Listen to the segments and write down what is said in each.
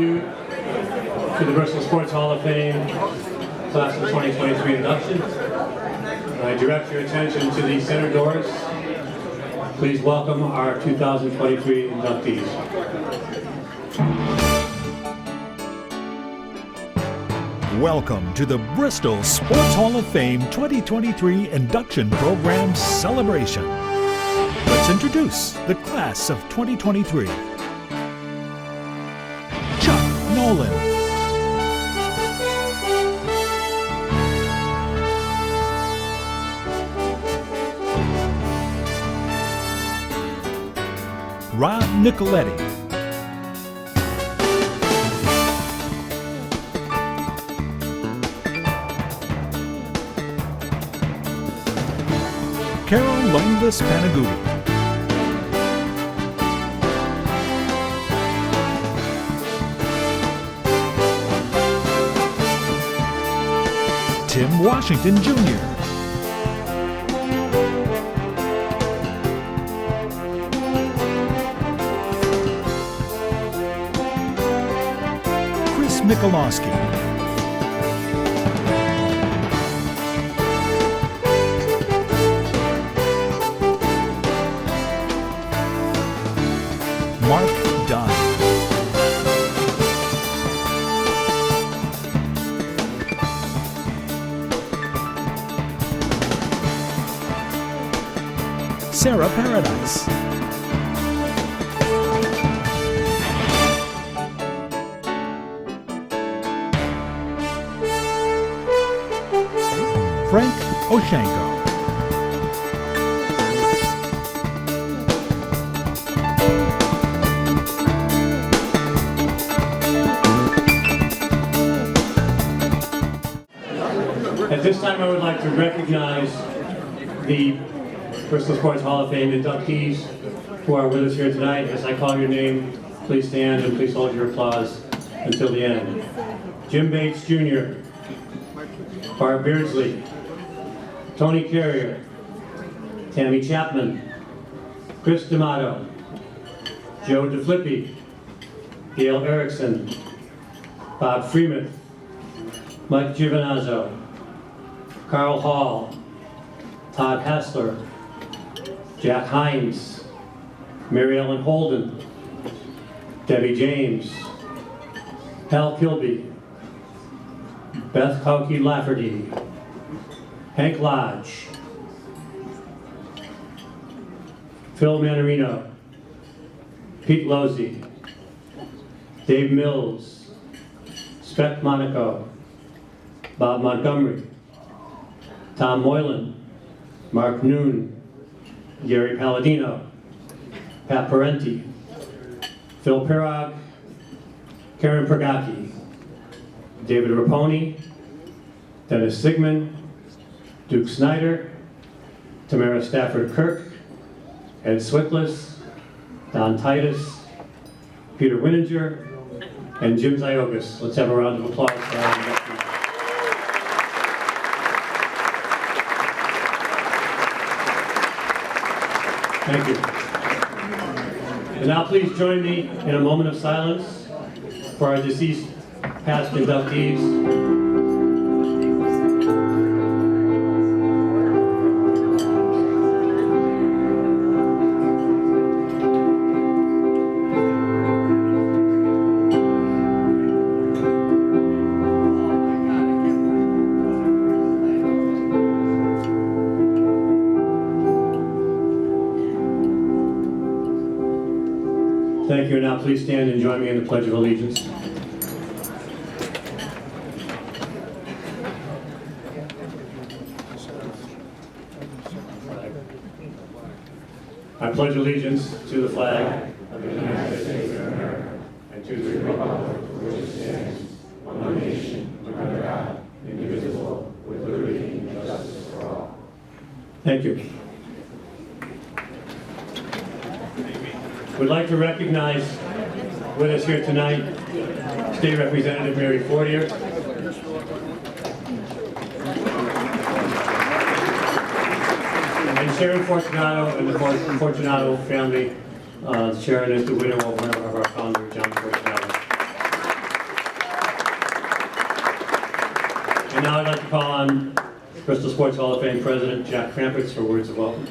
you to the Bristol Sports Hall of Fame Class of 2023 induction. I direct your attention to the center doors. Please welcome our 2023 inductees. Welcome to the Bristol Sports Hall of Fame 2023 Induction Program Celebration. Let's introduce the class of 2023. Chuck Nolan. Rob Nicoletti. Carol Langlis Panaguti. Tim Washington Jr. Chris Michalowski. Mark Dunn. Sarah Paradise. Frank Oshanko. At this time, I would like to recognize the Bristol Sports Hall of Fame inductees who are with us here tonight. As I call your name, please stand and please hold your applause until the end. Jim Bates Jr., Barb Beardsley, Tony Carrier, Tammy Chapman, Chris D'Amato, Joe DeFlippi, Gail Erickson, Bob Freeman, Mike Giovinazzo, Carl Hall, Todd Hassler, Jack Hines, Mary Ellen Holden, Debbie James, Hal Kilby, Beth Kauke Lafferty, Hank Lodge, Phil Manarino, Pete Losey, Dave Mills, Spec Monaco, Bob Montgomery, Tom Moylan, Mark Noon, Gary Palladino, Pat Parenti, Phil Pirog, Karen Pergaki, David Raponi, Dennis Sigmund, Duke Snyder, Tamara Stafford Kirk, Ed Swickless, Don Titus, Peter Wininger, and Jim Ziogas. Let's have a round of applause for our inductees. Thank you. And now please join me in a moment of silence for our deceased past inductees. Thank you, and now please stand and join me in the Pledge of Allegiance. I pledge allegiance to the flag of the United States of America and to the republic for which it stands, one nation, under God, indivisible, with liberty and justice for all. Thank you. We'd like to recognize with us here tonight State Representative Mary Fortier, and Sharon Fortunato and the Fortunato family. Sharon is the widow of one of our founders, John Fortunato. And now I'd like to call on Bristol Sports Hall of Fame President Jack Krampitz for words of welcome.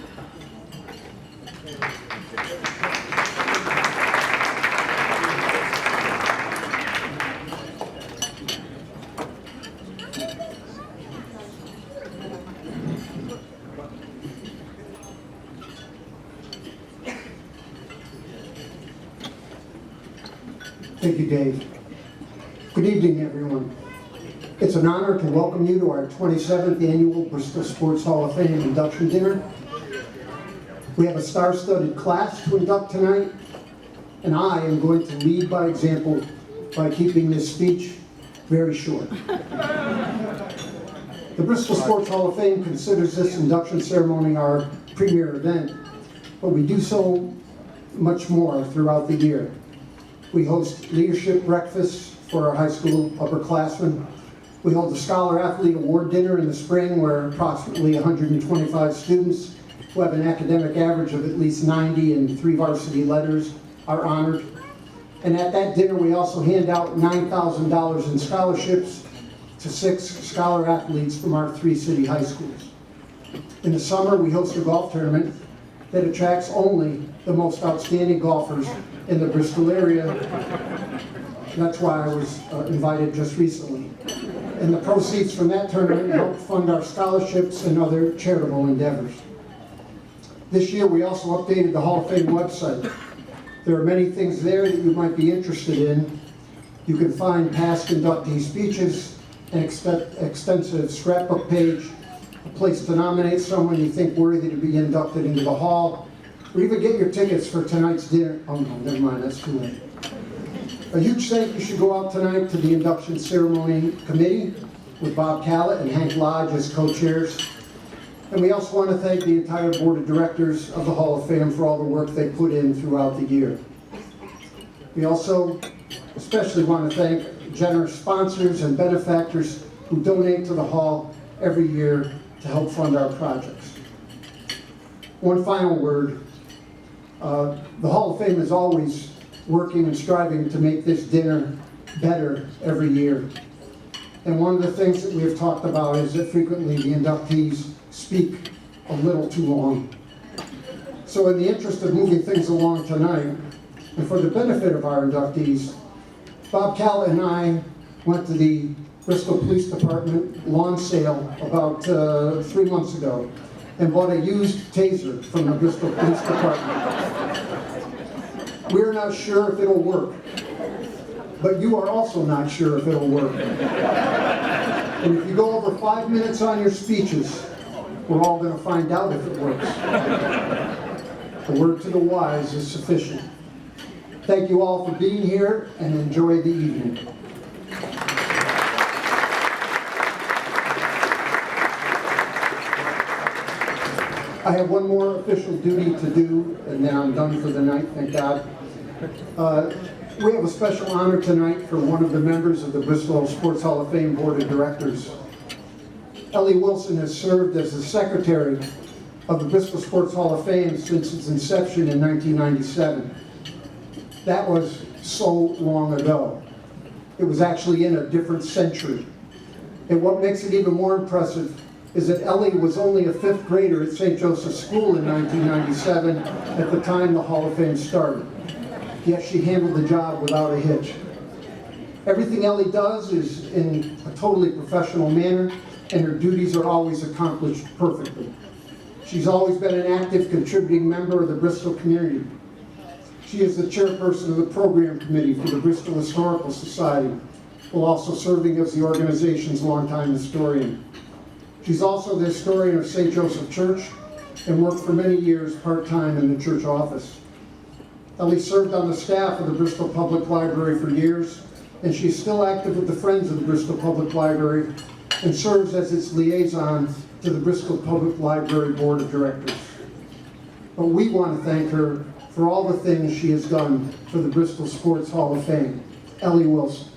Thank you, Dave. Good evening, everyone. It's an honor to welcome you to our 27th annual Bristol Sports Hall of Fame induction dinner. We have a star-studded class to induct tonight, and I am going to lead by example by keeping this speech very short. The Bristol Sports Hall of Fame considers this induction ceremony our premier event, but we do so much more throughout the year. We host leadership breakfasts for our high school upperclassmen. We hold a Scholar Athlete Award Dinner in the spring where approximately 125 students who have an academic average of at least 90 and 3 varsity letters are honored. And at that dinner we also hand out $9,000 in scholarships to 6 scholar athletes from our 3 city high schools. In the summer we host a golf tournament that attracts only the most outstanding golfers in the Bristol area. That's why I was invited just recently. And the proceeds from that tournament help fund our scholarships and other charitable endeavors. This year we also updated the Hall of Fame website. There are many things there that you might be interested in. You can find past inductee speeches, an extensive scrapbook page, a place to nominate someone you think worthy to be inducted into the Hall, or even get your tickets for tonight's dinner. Oh no, never mind, that's too late. A huge thank you should go out tonight to the induction ceremony committee with Bob Callett and Hank Lodge as co-chairs. And we also want to thank the entire board of directors of the Hall of Fame for all the work they put in throughout the year. We also especially want to thank generous sponsors and benefactors who donate to the Hall every year to help fund our projects. One final word. The Hall of Fame is always working and striving to make this dinner better every year. And one of the things that we have talked about is that frequently the inductees speak a little too long. So in the interest of moving things along tonight, and for the benefit of our inductees, Bob Callett and I went to the Bristol Police Department lawn sale about 3 months ago and bought a used taser from the Bristol Police Department. We're not sure if it'll work, but you are also not sure if it'll work. And if you go over 5 minutes on your speeches, we're all going to find out if it works. The word to the wise is sufficient. Thank you all for being here and enjoy the evening. I have one more official duty to do, and then I'm done for the night, thank God. We have a special honor tonight for one of the members of the Bristol Sports Hall of Fame Board of Directors. Ellie Wilson has served as the secretary of the Bristol Sports Hall of Fame since its inception in 1997. That was so long ago. It was actually in a different century. And what makes it even more impressive is that Ellie was only a 5th grader at St. Joseph's School in 1997 at the time the Hall of Fame started. Yet she handled the job without a hitch. Everything Ellie does is in a totally professional manner, and her duties are always accomplished perfectly. She's always been an active contributing member of the Bristol community. She is the chairperson of the program committee for the Bristol Historical Society, while also serving as the organization's longtime historian. She's also the historian of St. Joseph Church and worked for many years part-time in the church office. Ellie served on the staff of the Bristol Public Library for years, and she's still active with the Friends of the Bristol Public Library and serves as its liaison to the Bristol Public Library Board of Directors. But we want to thank her for all the things she has done for the Bristol Sports Hall of Fame. Ellie Wilson.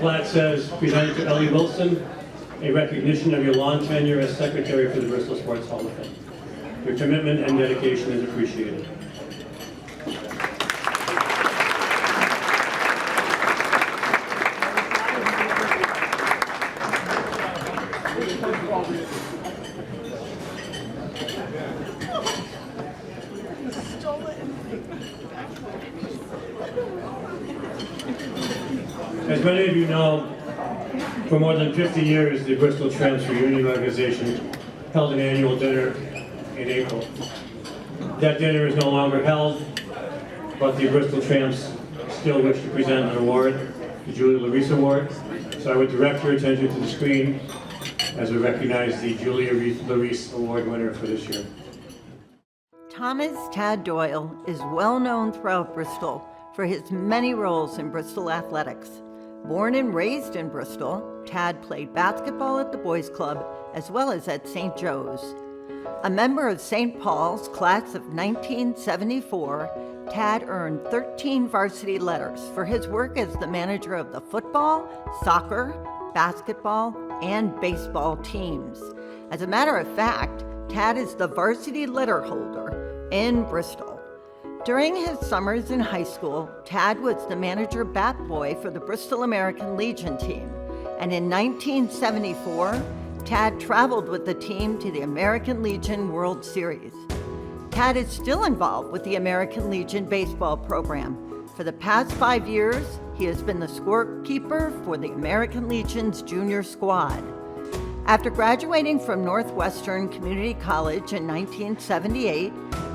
plaque says, presented to Ellie Wilson, a recognition of your long tenure as secretary for the Bristol Sports Hall of Fame. Your commitment and dedication is appreciated. As many of you know, for more than 50 years, the Bristol Tramps Reunion Organization held an annual dinner in April. That dinner is no longer held, but the Bristol Tramps still wish to present an award, the Julie Larice Award. So I would direct your attention to the screen as we recognize the Julie Larice Award winner for this year. Thomas Tad Doyle is well known throughout Bristol for his many roles in Bristol athletics. Born and raised in Bristol, Tad played basketball at the Boys Club as well as at St. Joe's. A member of St. Paul's class of 1974, Tad earned 13 varsity letters for his work as the manager of the football, soccer, basketball, and baseball teams. As a matter of fact, Tad is the varsity letter holder in Bristol. During his summers in high school, Tad was the manager bat boy for the Bristol American Legion team. And in 1974, Tad traveled with the team to the American Legion World Series. Tad is still involved with the American Legion baseball program. For the past 5 years, he has been the scorekeeper for the American Legion's junior squad. After graduating from Northwestern Community College in 1978,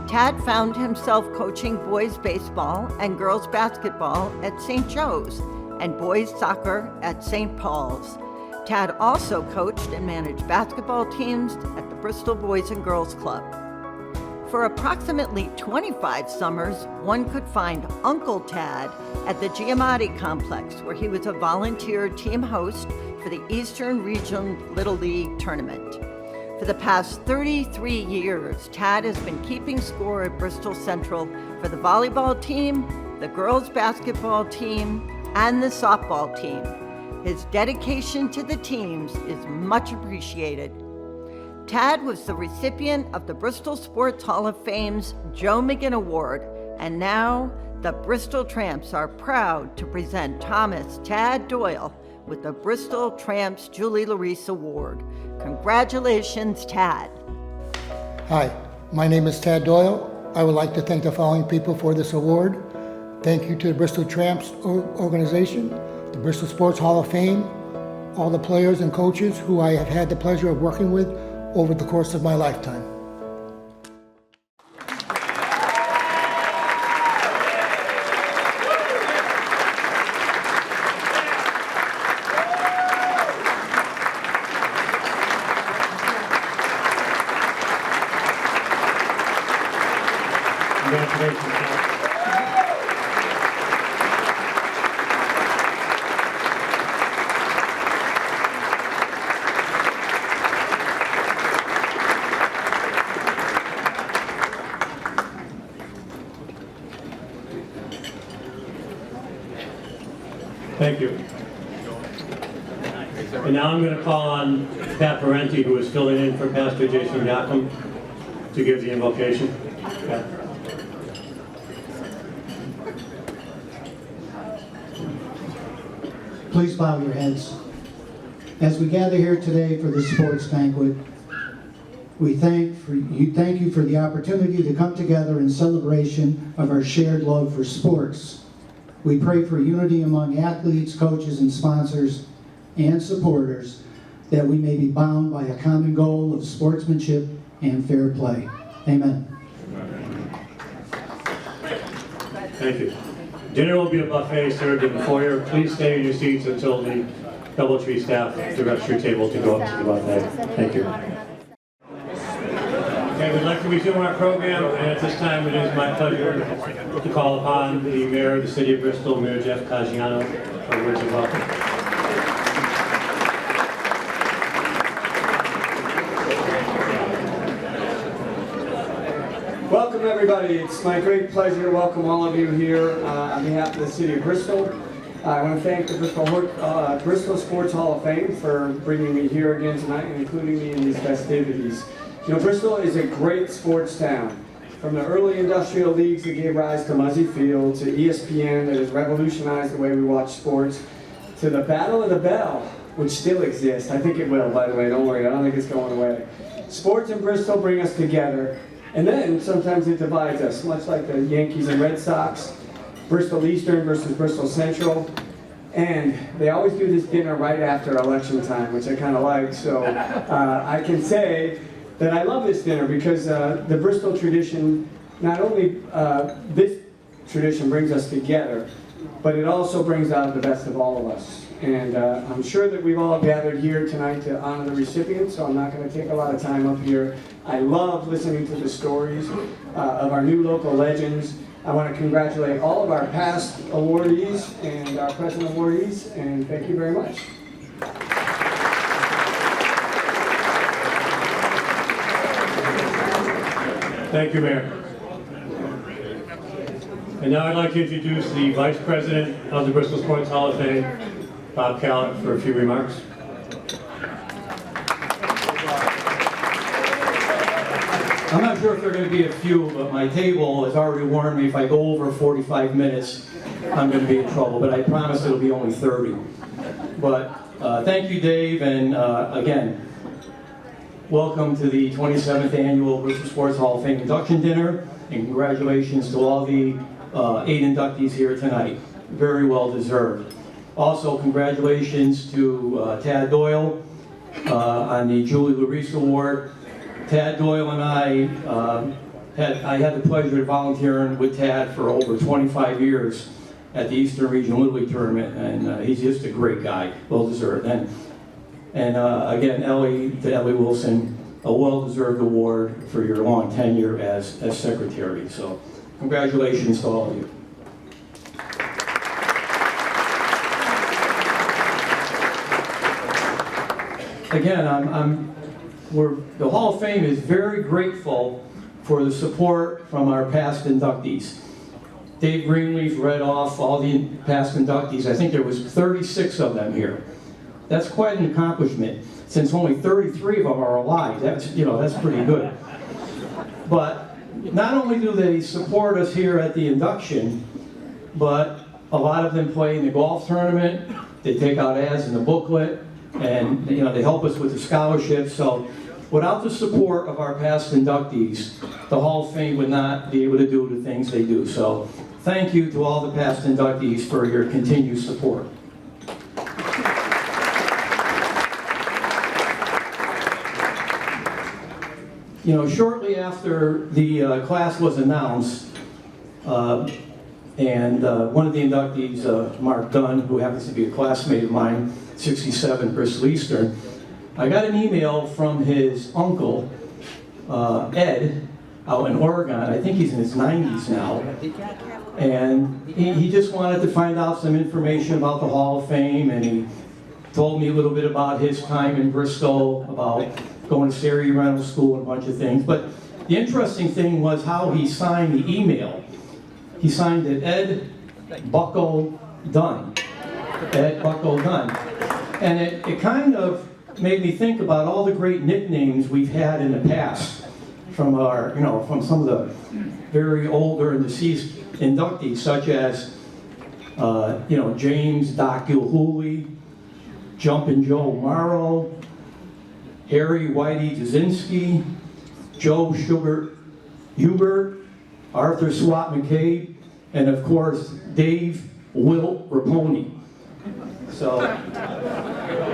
Tad found himself coaching boys baseball and girls basketball at St. Joe's and boys soccer at St. Paul's. Tad also coached and managed basketball teams at the Bristol Boys and Girls Club. For approximately 25 summers, one could find Uncle Tad at the Giamatti Complex, where he was a volunteer team host for the Eastern Region Little League Tournament. For the past 33 years, Tad has been keeping score at Bristol Central for the volleyball team, the girls basketball team, and the softball team. His dedication to the teams is much appreciated. Tad was the recipient of the Bristol Sports Hall of Fame's Joe McGinn Award, and now the Bristol Tramps are proud to present Thomas Tad Doyle with the Bristol Tramps Julie Larice Award. Congratulations, Tad. Hi, my name is Tad Doyle. I would like to thank the following people for this award. Thank you to the Bristol Tramps organization, the Bristol Sports Hall of Fame, all the players and coaches who I have had the pleasure of working with over the course of my lifetime. Congratulations, Tad. Thank you. And now I'm going to call on Pat Parenti, who is filling in for Pastor Jason Yackham, to give the invocation. Pat. Please bow your heads. As we gather here today for this sports banquet, we thank you for the opportunity to come together in celebration of our shared love for sports. We pray for unity among athletes, coaches, and sponsors and supporters, that we may be bound by a common goal of sportsmanship and fair play. Amen. Thank you. Dinner will be a buffet served in the foyer. Please stay in your seats until the Doubletree staff directs your table to go up to the buffet. Thank you. Okay, we'd like to resume our program, and at this time it is my pleasure to call upon the Mayor of the City of Bristol, Mayor Jeff Caggiano, for words of welcome. Welcome everybody. It's my great pleasure to welcome all of you here on behalf of the City of Bristol. I want to thank the Bristol Sports Hall of Fame for bringing me here again tonight and including me in these festivities. You know, Bristol is a great sports town. From the early industrial leagues that gave rise to Muzzy Field, to ESPN that has revolutionized the way we watch sports, to the Battle of the Bell, which still exists. I think it will, by the way, don't worry, I don't think it's going away. Sports in Bristol bring us together, and then sometimes it divides us, much like the Yankees and Red Sox, Bristol Eastern versus Bristol Central, and they always do this dinner right after election time, which I kind of like, so I can say that I love this dinner because the Bristol tradition, not only this tradition brings us together, but it also brings out the best of all of us. And I'm sure that we've all gathered here tonight to honor the recipients, so I'm not going to take a lot of time up here. I love listening to the stories of our new local legends. I want to congratulate all of our past awardees and our present awardees, and thank you very much. Thank you, Mayor. And now I'd like to introduce the Vice President of the Bristol Sports Hall of Fame, Bob Callett, for a few remarks. I'm not sure if there are going to be a few, but my table has already warned me if I go over 45 minutes, I'm going to be in trouble, but I promise it'll be only 30. But thank you, Dave, and again, welcome to the 27th Annual Bristol Sports Hall of Fame Induction Dinner, and congratulations to all the 8 inductees here tonight. Very well deserved. Also, congratulations to Tad Doyle on the Julie Larice Award. Tad Doyle and I had the pleasure of volunteering with Tad for over 25 years at the Eastern Regional Little League Tournament, and he's just a great guy, well deserved. And again, Ellie Wilson, a well-deserved award for your long tenure as secretary. So, congratulations to all of you. Again, the Hall of Fame is very grateful for the support from our past inductees. Dave Greenleaf read off all the past inductees. I think there was 36 of them here. That's quite an accomplishment, since only 33 of them are alive. That's pretty good. But not only do they support us here at the induction, but a lot of them play in the golf tournament. They take out ads in the booklet, and they help us with the scholarships. So without the support of our past inductees, the Hall of Fame would not be able to do the things they do. So thank you to all the past inductees for your continued support. Shortly after the class was announced, and one of the inductees, Mark Dunn, who happens to be a classmate of mine, 67 Bristol Eastern, I got an email from his uncle, Ed, out in Oregon. I think he's in his 90s now. And he just wanted to find out some information about the Hall of Fame, and he told me a little bit about his time in Bristol, about going to Sari Rental School and a bunch of things. But the interesting thing was how he signed the email. He signed it Ed Bucko Dunn. Ed Bucko Dunn. And it kind of made me think about all the great nicknames we've had in the past from from some of the very older and deceased inductees, such as, James Doc Gilhooly, Jumpin' Joe Morrow, Harry Whitey Jasinski, Joe Schubert Hubert, Arthur Swat McCabe, and of course, Dave Wilt Raponi. So,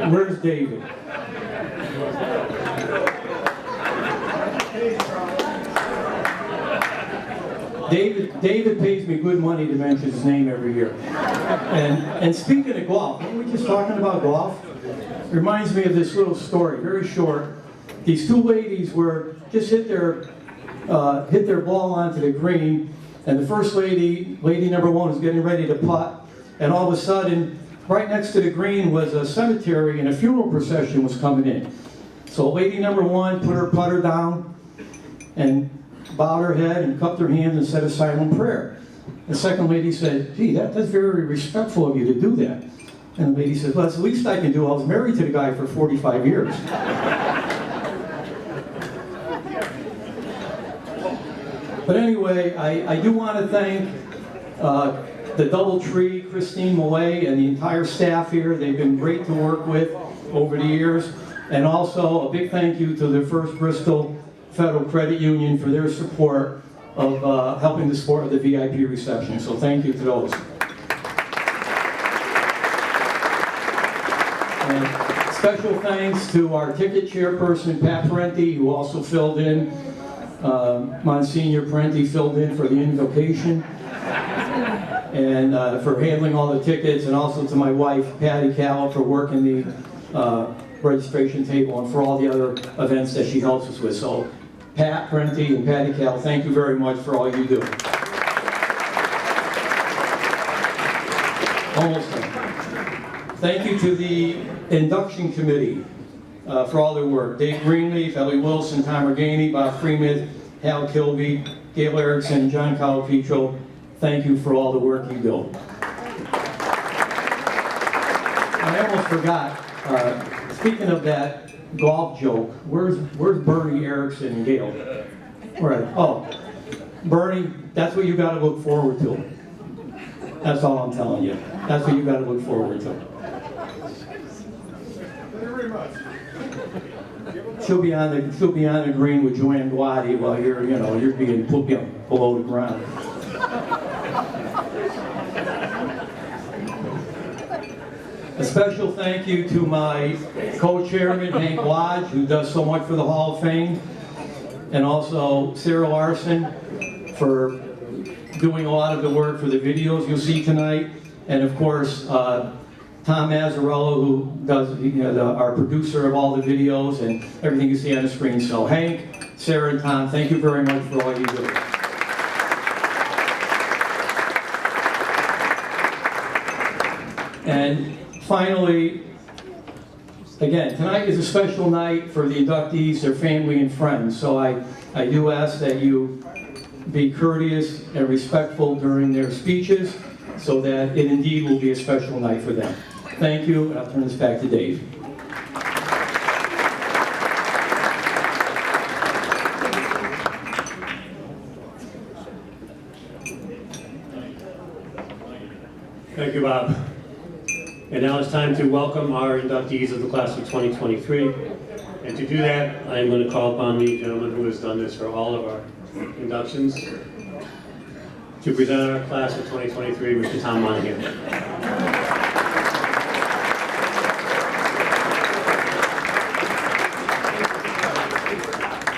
where's David? David pays me good money to mention his name every year. And speaking of golf, weren't we just talking about golf? It reminds me of this little story, very short. These two ladies were just hit their ball onto the green, and the first lady number one, was getting ready to putt, and all of a sudden, right next to the green was a cemetery, and a funeral procession was coming in. So lady number one put her putter down and bowed her head and cupped her hands and said a silent prayer. The second lady said, gee, that's very respectful of you to do that. And the lady said, well, that's the least I can do. I was married to the guy for 45 years. But anyway, I do want to thank the DoubleTree, Christine Millay, and the entire staff here. They've been great to work with over the years. And also a big thank you to the First Bristol Federal Credit Union for their support of helping the sport of the VIP reception. So thank you to those. And special thanks to our ticket chairperson, Pat Parenti, who also filled in. Monsignor Parenti filled in for the invocation. And for handling all the tickets, and also to my wife, Patty Callow, for working the registration table and for all the other events that she helps us with. So Pat Parenti and Patty Callow, thank you very much for all you do. Almost done. Thank you to the induction committee for all their work. Dave Greenleaf, Ellie Wilson, Tom Reganey, Bob Freeman, Hal Kilby, Gail Erickson, John Calapetro. Thank you for all the work you do. I almost forgot, speaking of that golf joke, where's Bernie Erickson and Gail? Right. Oh, Bernie, that's what you got to look forward to. That's all I'm telling you. That's what you got to look forward to. She'll be on the green with Joanne Guadi while you're being put below the ground. A special thank you to my co-chairman, Hank Lodge, who does so much for the Hall of Fame, and also Sarah Larson for doing a lot of the work for the videos you'll see tonight, and of course, Tom Mazzarello, who does our producer of all the videos and everything you see on the screen. So Hank, Sarah, and Tom, thank you very much for all you do. And finally, again, tonight is a special night for the inductees, their family, and friends. So I do ask that you be courteous and respectful during their speeches so that it indeed will be a special night for them. Thank you, and I'll turn this back to Dave. Thank you, Bob. And now it's time to welcome our inductees of the class of 2023. And to do that, I am going to call upon the gentleman who has done this for all of our inductions to present our class of 2023, Mr. Tom Monahan.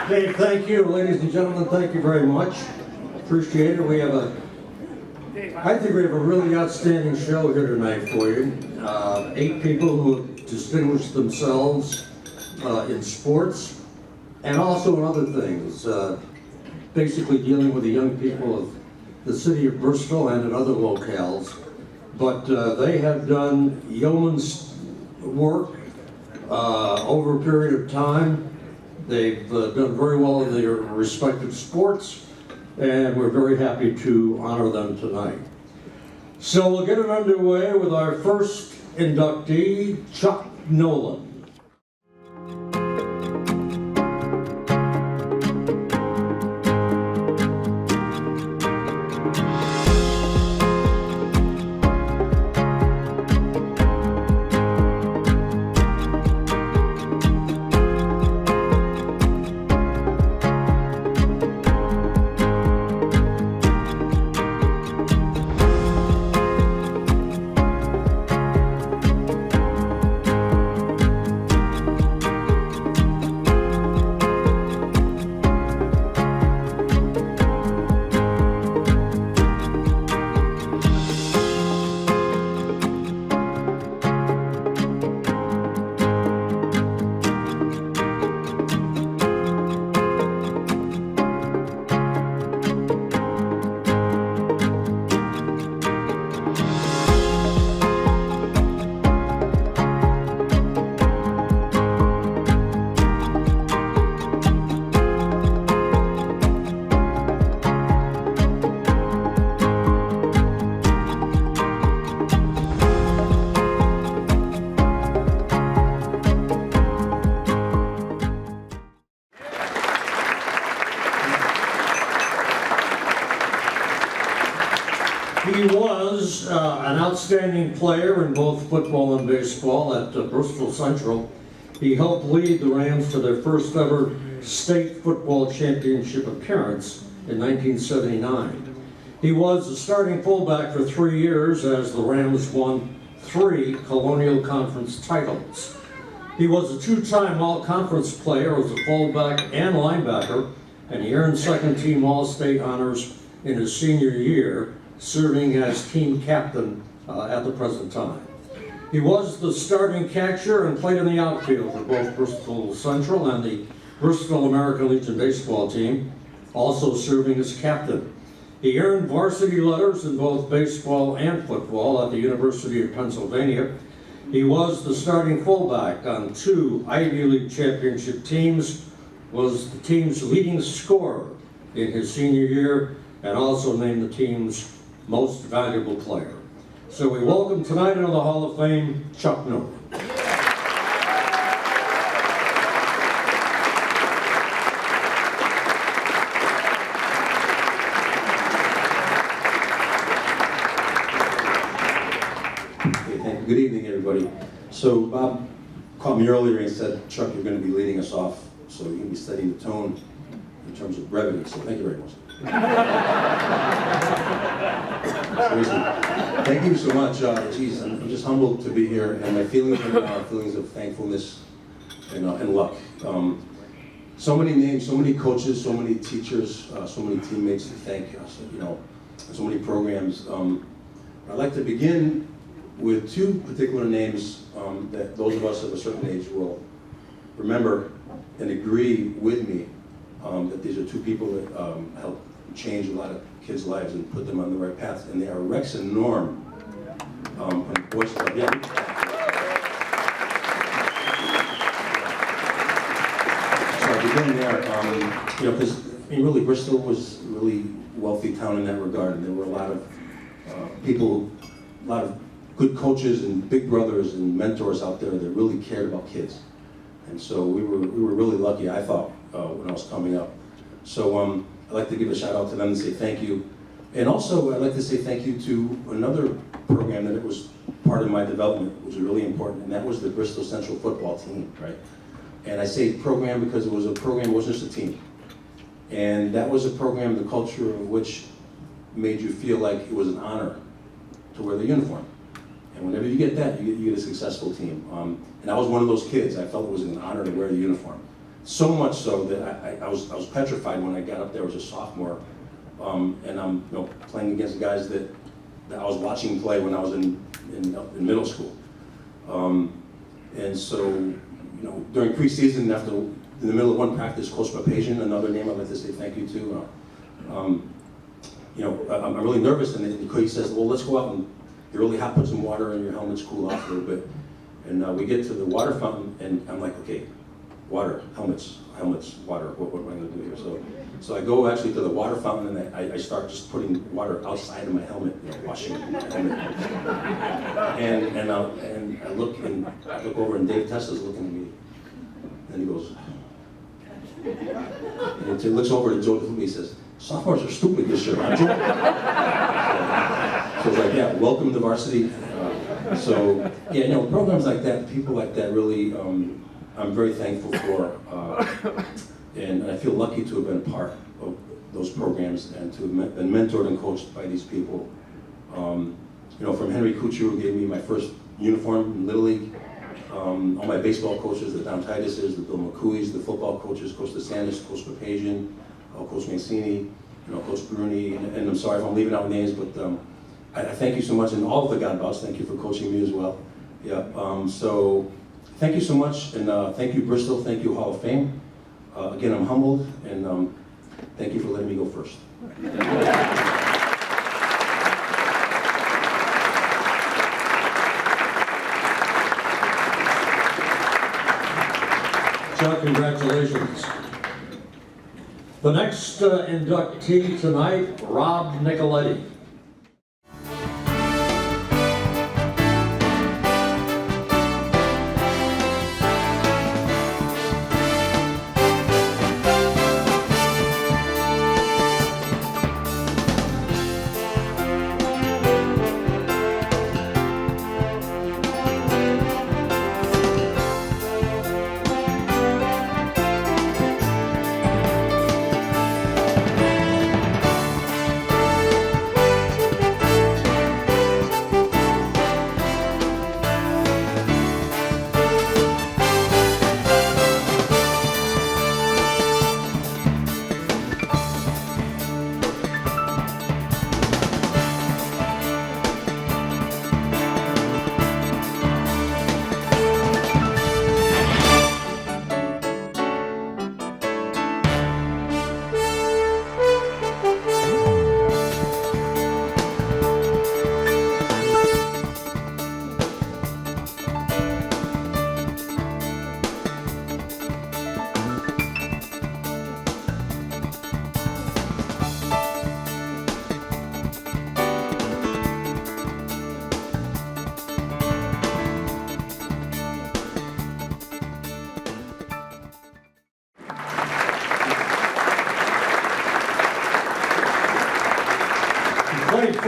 Dave, thank you. Ladies and gentlemen, thank you very much. Appreciate it. I think we have a really outstanding show here tonight for you. 8 people who have distinguished themselves in sports and also in other things, basically dealing with the young people of the city of Bristol and in other locales. But they have done yeoman's work over a period of time. They've done very well in their respective sports, and we're very happy to honor them tonight. So we'll get it underway with our first inductee, Chuck Nolan. outstanding player in both football and baseball at Bristol Central. He helped lead the Rams to their first ever state football championship appearance in 1979. He was the starting fullback for 3 years as the Rams won 3 Colonial Conference titles. He was a 2-time All-Conference player as a fullback and linebacker, and he earned second-team All-State honors in his senior year, serving as team captain at the present time. He was the starting catcher and played in the outfield for both Bristol Central and the Bristol American Legion baseball team, also serving as captain. He earned varsity letters in both baseball and football at the University of Pennsylvania. He was the starting fullback on 2 Ivy League championship teams, was the team's leading scorer in his senior year, and also named the team's most valuable player. So we welcome tonight into the Hall of Fame, Chuck Nolan. Good evening, everybody. So Bob called me earlier and said, Chuck, you're going to be leading us off, so you're going to be setting the tone in terms of brevity, so thank you very much. Seriously, thank you so much. Geez, I'm just humbled to be here, and my feelings are feelings of thankfulness and luck. So many names, so many coaches, so many teachers, so many teammates to thank, so many programs. I'd like to begin with 2 particular names that those of us of a certain age will remember and agree with me that these are 2 people that helped change a lot of kids' lives and put them on the right path, and they are Rex and Norm from Boys Club. Yeah. So I begin there, because really Bristol was a really wealthy town in that regard, and there were a lot of people, a lot of good coaches and big brothers and mentors out there that really cared about kids. And so we were really lucky, I thought, when I was coming up. So I'd like to give a shout out to them and say thank you. And also I'd like to say thank you to another program that it was part of my development, which was really important, and that was the Bristol Central football team, right? And I say program because it was a program, it wasn't just a team. And that was a program, the culture of which made you feel like it was an honor to wear the uniform. And whenever you get that, you get a successful team. And I was one of those kids. I felt it was an honor to wear the uniform. So much so that I was petrified when I got up there as a sophomore, and I'm playing against guys that I was watching play when I was in middle school. And so, during preseason, in the middle of one practice, Coach Papazian, another name I'd like to say thank you to. I'm really nervous, and he says, "Well, let's go out and you're really hot, put some water in your helmets, cool off a little bit." And we get to the water fountain, and I'm like, okay, water, helmets, water, what am I going to do here? So I go actually to the water fountain, and I start just putting water outside of my helmet, washing my helmet. And I look over, and Dave Tessa's looking at me, and he goes, and he looks over to Joe DeFucci, he says, "Sophomores are stupid this year, aren't you?" So it's like, yeah, welcome to varsity. Programs like that, people like that, really, I'm very thankful for, and I feel lucky to have been a part of those programs and to have been mentored and coached by these people. From Henry Kuchar, who gave me my first uniform in Little League, all my baseball coaches, the Don Tituses, the Bill McCooeys, the football coaches, Coach DeSantis, Coach Papazian, Coach Mancini, Coach Bruni, and I'm sorry if I'm leaving out names, but I thank you so much, and all of the Godbots, thank you for coaching me as well. Yeah, so thank you so much, and thank you Bristol, thank you Hall of Fame. Again, I'm humbled, and thank you for letting me go first. Chuck, congratulations. The next inductee tonight, Rob Nicoletti.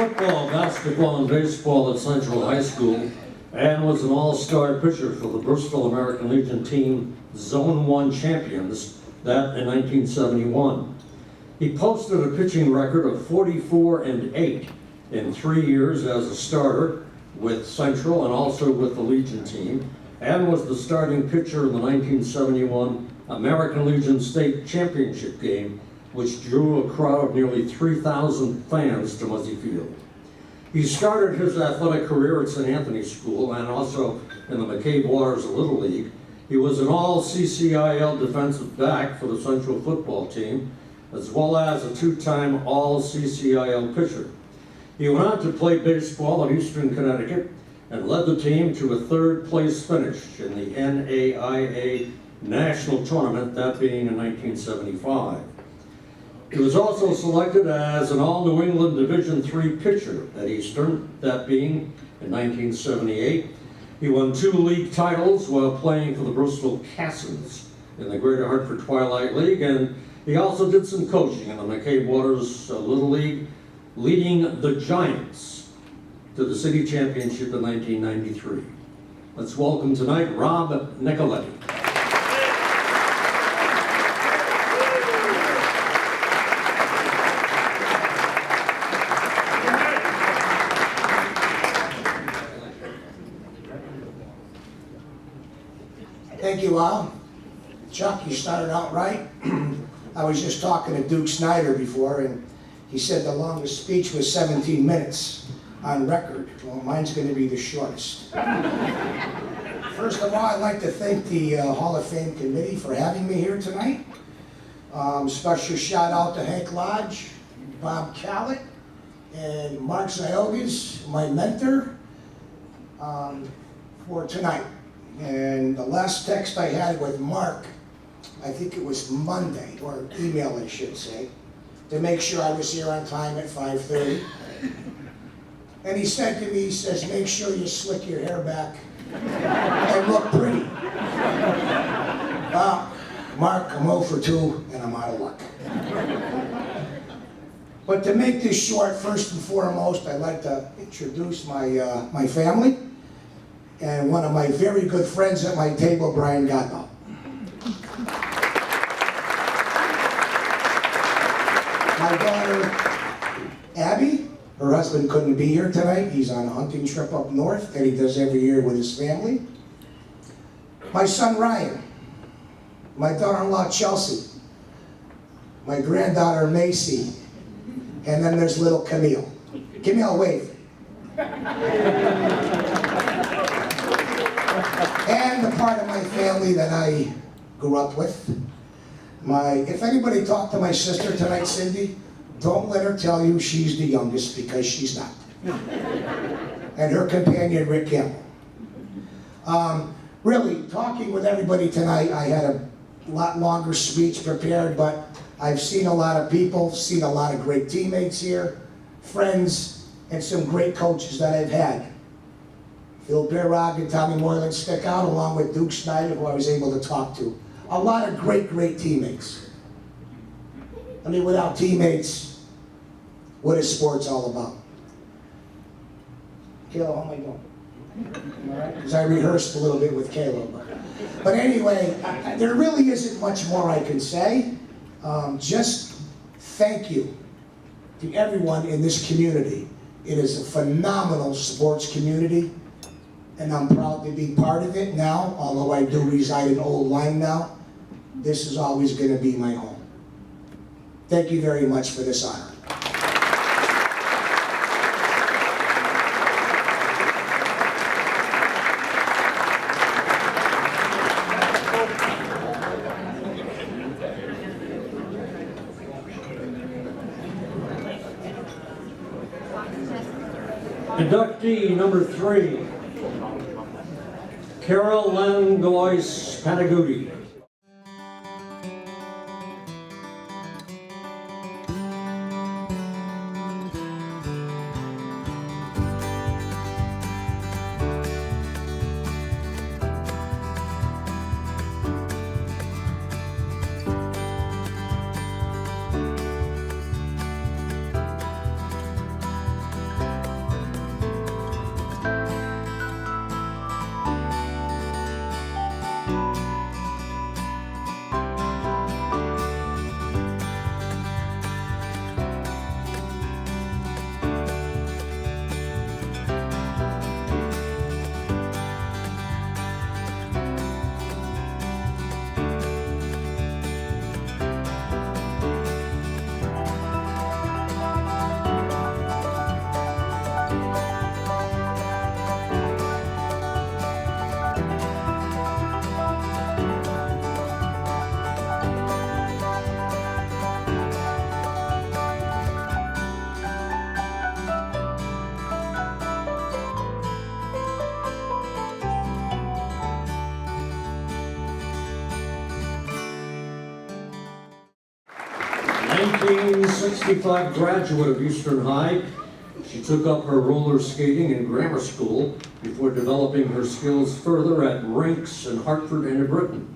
football, basketball, and baseball at Central High School and was an all-star pitcher for the Bristol American Legion team Zone 1 champions, that in 1971. He posted a pitching record of 44-8 in 3 years as a starter with Central and also with the Legion team, and was the starting pitcher in the 1971 American Legion State Championship game, which drew a crowd of nearly 3,000 fans to Muzzy Field. He started his athletic career at St. Anthony's School and also in the McCabe Waters Little League. He was an all-CCIL defensive back for the Central football team, as well as a two-time all-CCIL pitcher. He went on to play baseball at Eastern Connecticut and led the team to a third-place finish in the NAIA National Tournament, that being in 1975. He was also selected as an All-New England Division III pitcher at Eastern, that being in 1978. He won 2 league titles while playing for the Bristol Cassins in the Greater Hartford Twilight League, and he also did some coaching in the McCabe Waters Little League, leading the Giants to the city championship in 1993. Let's welcome tonight Rob Nicoletti. Thank you, Al. Chuck, you started out right. I was just talking to Duke Snyder before, and he said the longest speech was 17 minutes on record. Well, mine's going to be the shortest. First of all, I'd like to thank the Hall of Fame committee for having me here tonight. Special shout out to Hank Lodge, Bob Callett, and Mark Ziogas, my mentor, for tonight. And the last text I had with Mark, I think it was Monday, or email I should say, to make sure I was here on time at 5:30. And he said to me, he says, make sure you slick your hair back and look pretty. Well, Mark, I'm 0 for 2 and I'm out of luck. But to make this short, first and foremost, I'd like to introduce my family. And one of my very good friends at my table, Brian Gatto. My daughter, Abby, her husband couldn't be here tonight. He's on a hunting trip up north that he does every year with his family. My son, Ryan. My daughter-in-law, Chelsea. My granddaughter, Macy. And then there's little Camille. Camille, wave. And the part of my family that I grew up with. If anybody talked to my sister tonight, Cindy, don't let her tell you she's the youngest, because she's not. And her companion, Rick Campbell. Really, talking with everybody tonight, I had a lot longer speech prepared, but I've seen a lot of people, seen a lot of great teammates here, friends, and some great coaches that I've had. Phil Bearog and Tommy Moylan stick out, along with Duke Snyder, who I was able to talk to. A lot of great teammates. I mean, without teammates, what is sports all about? Caleb, how am I doing? All right? Because I rehearsed a little bit with Caleb. But anyway, there really isn't much more I can say. Just thank you to everyone in this community. It is a phenomenal sports community, and I'm proud to be part of it now, although I do reside in Old Lyme now. This is always going to be my home. Thank you very much for this honor. Inductee number 3, Carol Langois Panaguti. 1965 graduate of Eastern High, she took up her roller skating in grammar school before developing her skills further at rinks in Hartford and in Britain.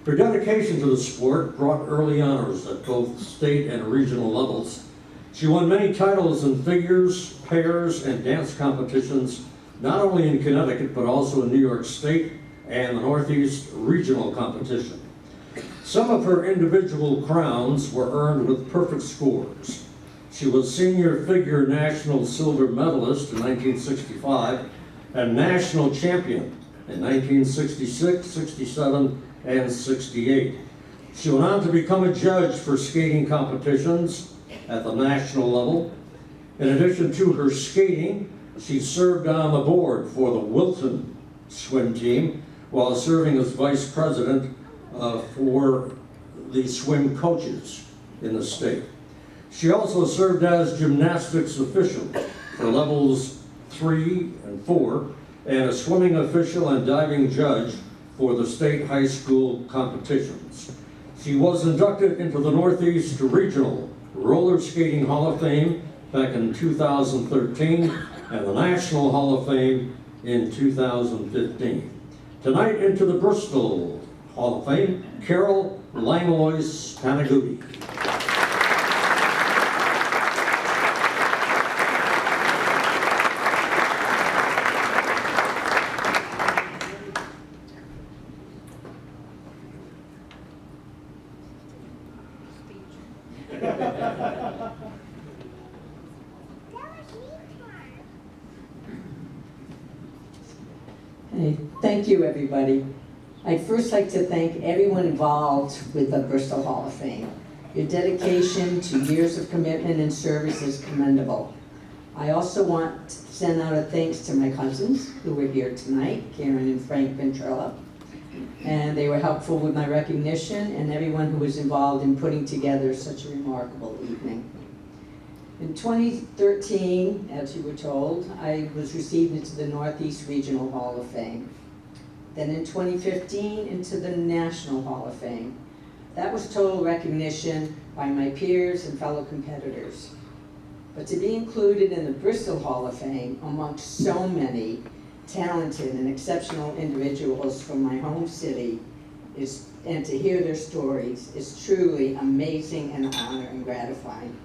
Her dedication to the sport brought early honors at both state and regional levels. She won many titles in figures, pairs, and dance competitions, not only in Connecticut, but also in New York State and the Northeast regional competition. Some of her individual crowns were earned with perfect scores. She was senior figure national silver medalist in 1965 and national champion in 1966, 67, and 68. She went on to become a judge for skating competitions at the national level. In addition to her skating, she served on the board for the Wilton swim team while serving as vice president for the swim coaches in the state. She also served as gymnastics official for levels 3 and 4 and a swimming official and diving judge for the state high school competitions. She was inducted into the Northeast Regional Roller Skating Hall of Fame back in 2013 and the National Hall of Fame in 2015. Tonight into the Bristol Hall of Fame, Carol Langlois Panaguti. Hey, thank you, everybody. I'd first like to thank everyone involved with the Bristol Hall of Fame. Your dedication to years of commitment and service is commendable. I also want to send out a thanks to my cousins who were here tonight, Karen and Frank Ventrella. And they were helpful with my recognition and everyone who was involved in putting together such a remarkable evening. In 2013, as you were told, I was received into the Northeast Regional Hall of Fame. Then in 2015, into the National Hall of Fame. That was total recognition by my peers and fellow competitors. But to be included in the Bristol Hall of Fame amongst so many talented and exceptional individuals from my home city and to hear their stories is truly amazing and an honor and gratifying.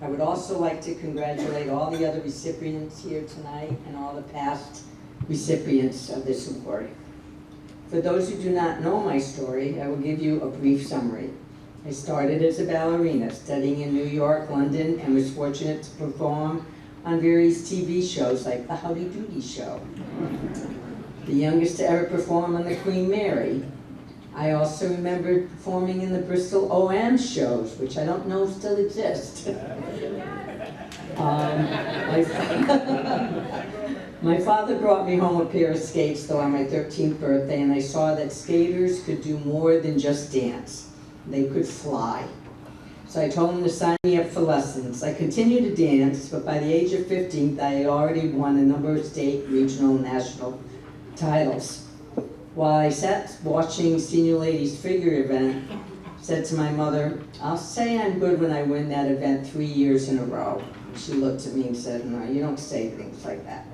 I would also like to congratulate all the other recipients here tonight and all the past recipients of this award. For those who do not know my story, I will give you a brief summary. I started as a ballerina, studying in New York, London, and was fortunate to perform on various TV shows like the Howdy Doody Show, the youngest to ever perform on the Queen Mary. I also remember performing in the Bristol OM shows, which I don't know still exist. My father brought me home a pair of skates, though, on my 13th birthday, and I saw that skaters could do more than just dance. They could fly. So I told him to sign me up for lessons. I continued to dance, but by the age of 15, I had already won a number of state, regional, and national titles. While I sat watching Senior Ladies Figure event, said to my mother, "I'll say I'm good when I win that event 3 years in a row." She looked at me and said, "No, you don't say things like that."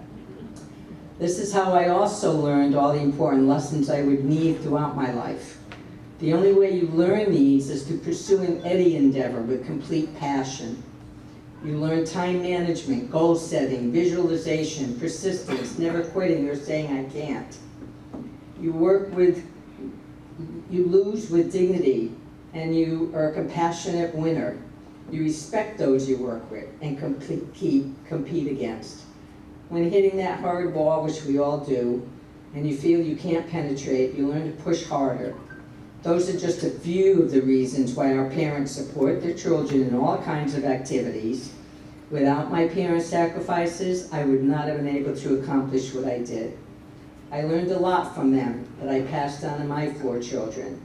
This is how I also learned all the important lessons I would need throughout my life. The only way you learn these is through pursuing any endeavor with complete passion. You learn time management, goal setting, visualization, persistence, never quitting or saying I can't. You lose with dignity, and you are a compassionate winner. You respect those you work with and compete against. When hitting that hard wall, which we all do, and you feel you can't penetrate, you learn to push harder. Those are just a few of the reasons why our parents support their children in all kinds of activities. Without my parents' sacrifices, I would not have been able to accomplish what I did. I learned a lot from them that I passed on to my 4 children.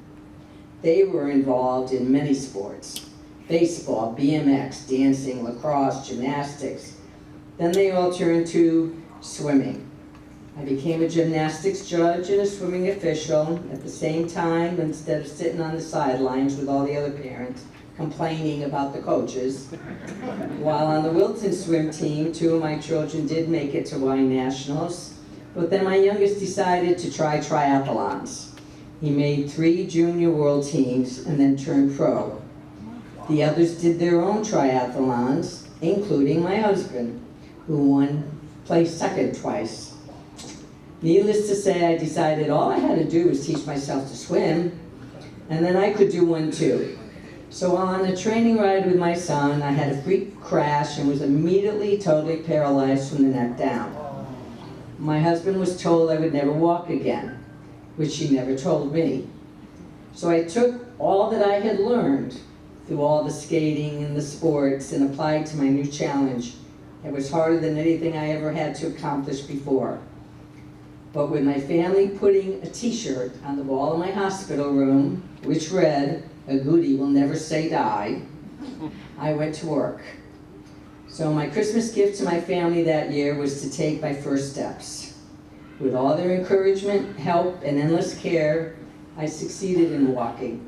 They were involved in many sports: baseball, BMX, dancing, lacrosse, gymnastics. Then they all turned to swimming. I became a gymnastics judge and a swimming official at the same time. Instead of sitting on the sidelines with all the other parents, complaining about the coaches. While on the Wilton swim team, 2 of my children did make it to Y Nationals, but then my youngest decided to try triathlons. He made 3 junior world teams and then turned pro. The others did their own triathlons, including my husband, who placed second twice. Needless to say, I decided all I had to do was teach myself to swim, and then I could do one too. So while on a training ride with my son, I had a freak crash and was immediately totally paralyzed from the neck down. My husband was told I would never walk again, which he never told me. So I took all that I had learned through all the skating and the sports and applied to my new challenge. It was harder than anything I ever had to accomplish before. But with my family putting a t-shirt on the wall of my hospital room, which read, "A goodie will never say die," I went to work. So my Christmas gift to my family that year was to take my first steps. With all their encouragement, help, and endless care, I succeeded in walking.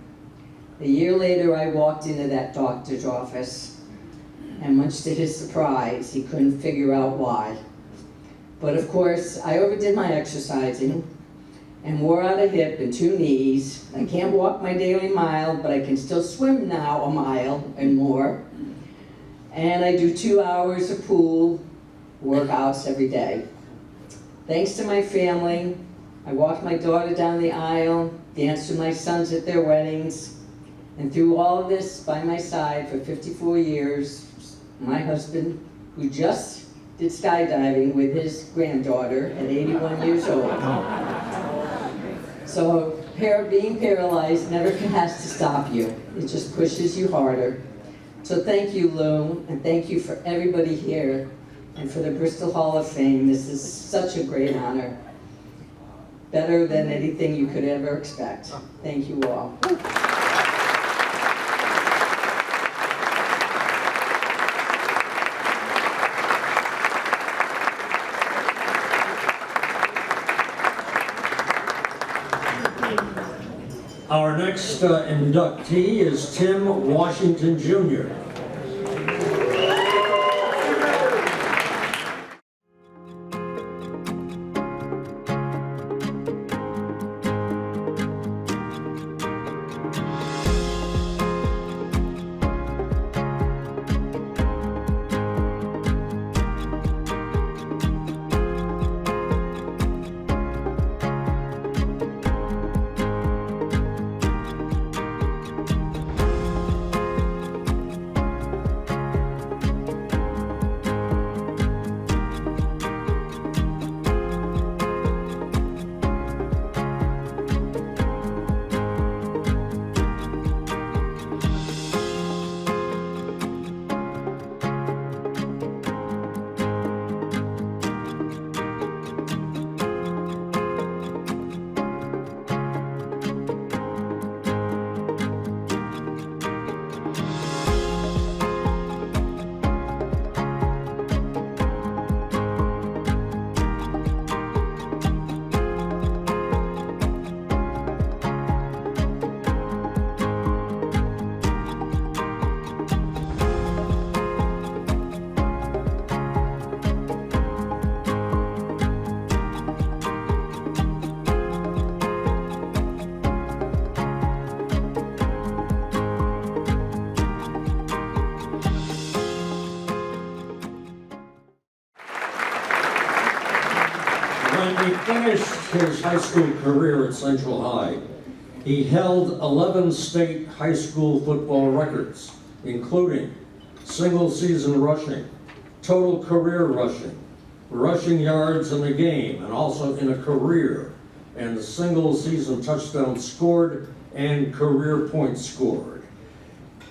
A year later, I walked into that doctor's office, and much to his surprise, he couldn't figure out why. But of course, I overdid my exercising and wore out a hip and 2 knees. I can't walk my daily mile, but I can still swim now a mile and more. And I do 2 hours of pool workouts every day. Thanks to my family, I walked my daughter down the aisle, danced with my sons at their weddings, and through all of this by my side for 54 years, my husband, who just did skydiving with his granddaughter at 81 years old. So being paralyzed never has to stop you. It just pushes you harder. So thank you, Lou, and thank you for everybody here and for the Bristol Hall of Fame. This is such a great honor. Better than anything you could ever expect. Thank you all. Our next inductee is Tim Washington Jr. When he finished his high school career at Central High, he held 11 state high school football records, including single-season rushing, total career rushing, rushing yards in a game and also in a career, and single-season touchdowns scored and career points scored.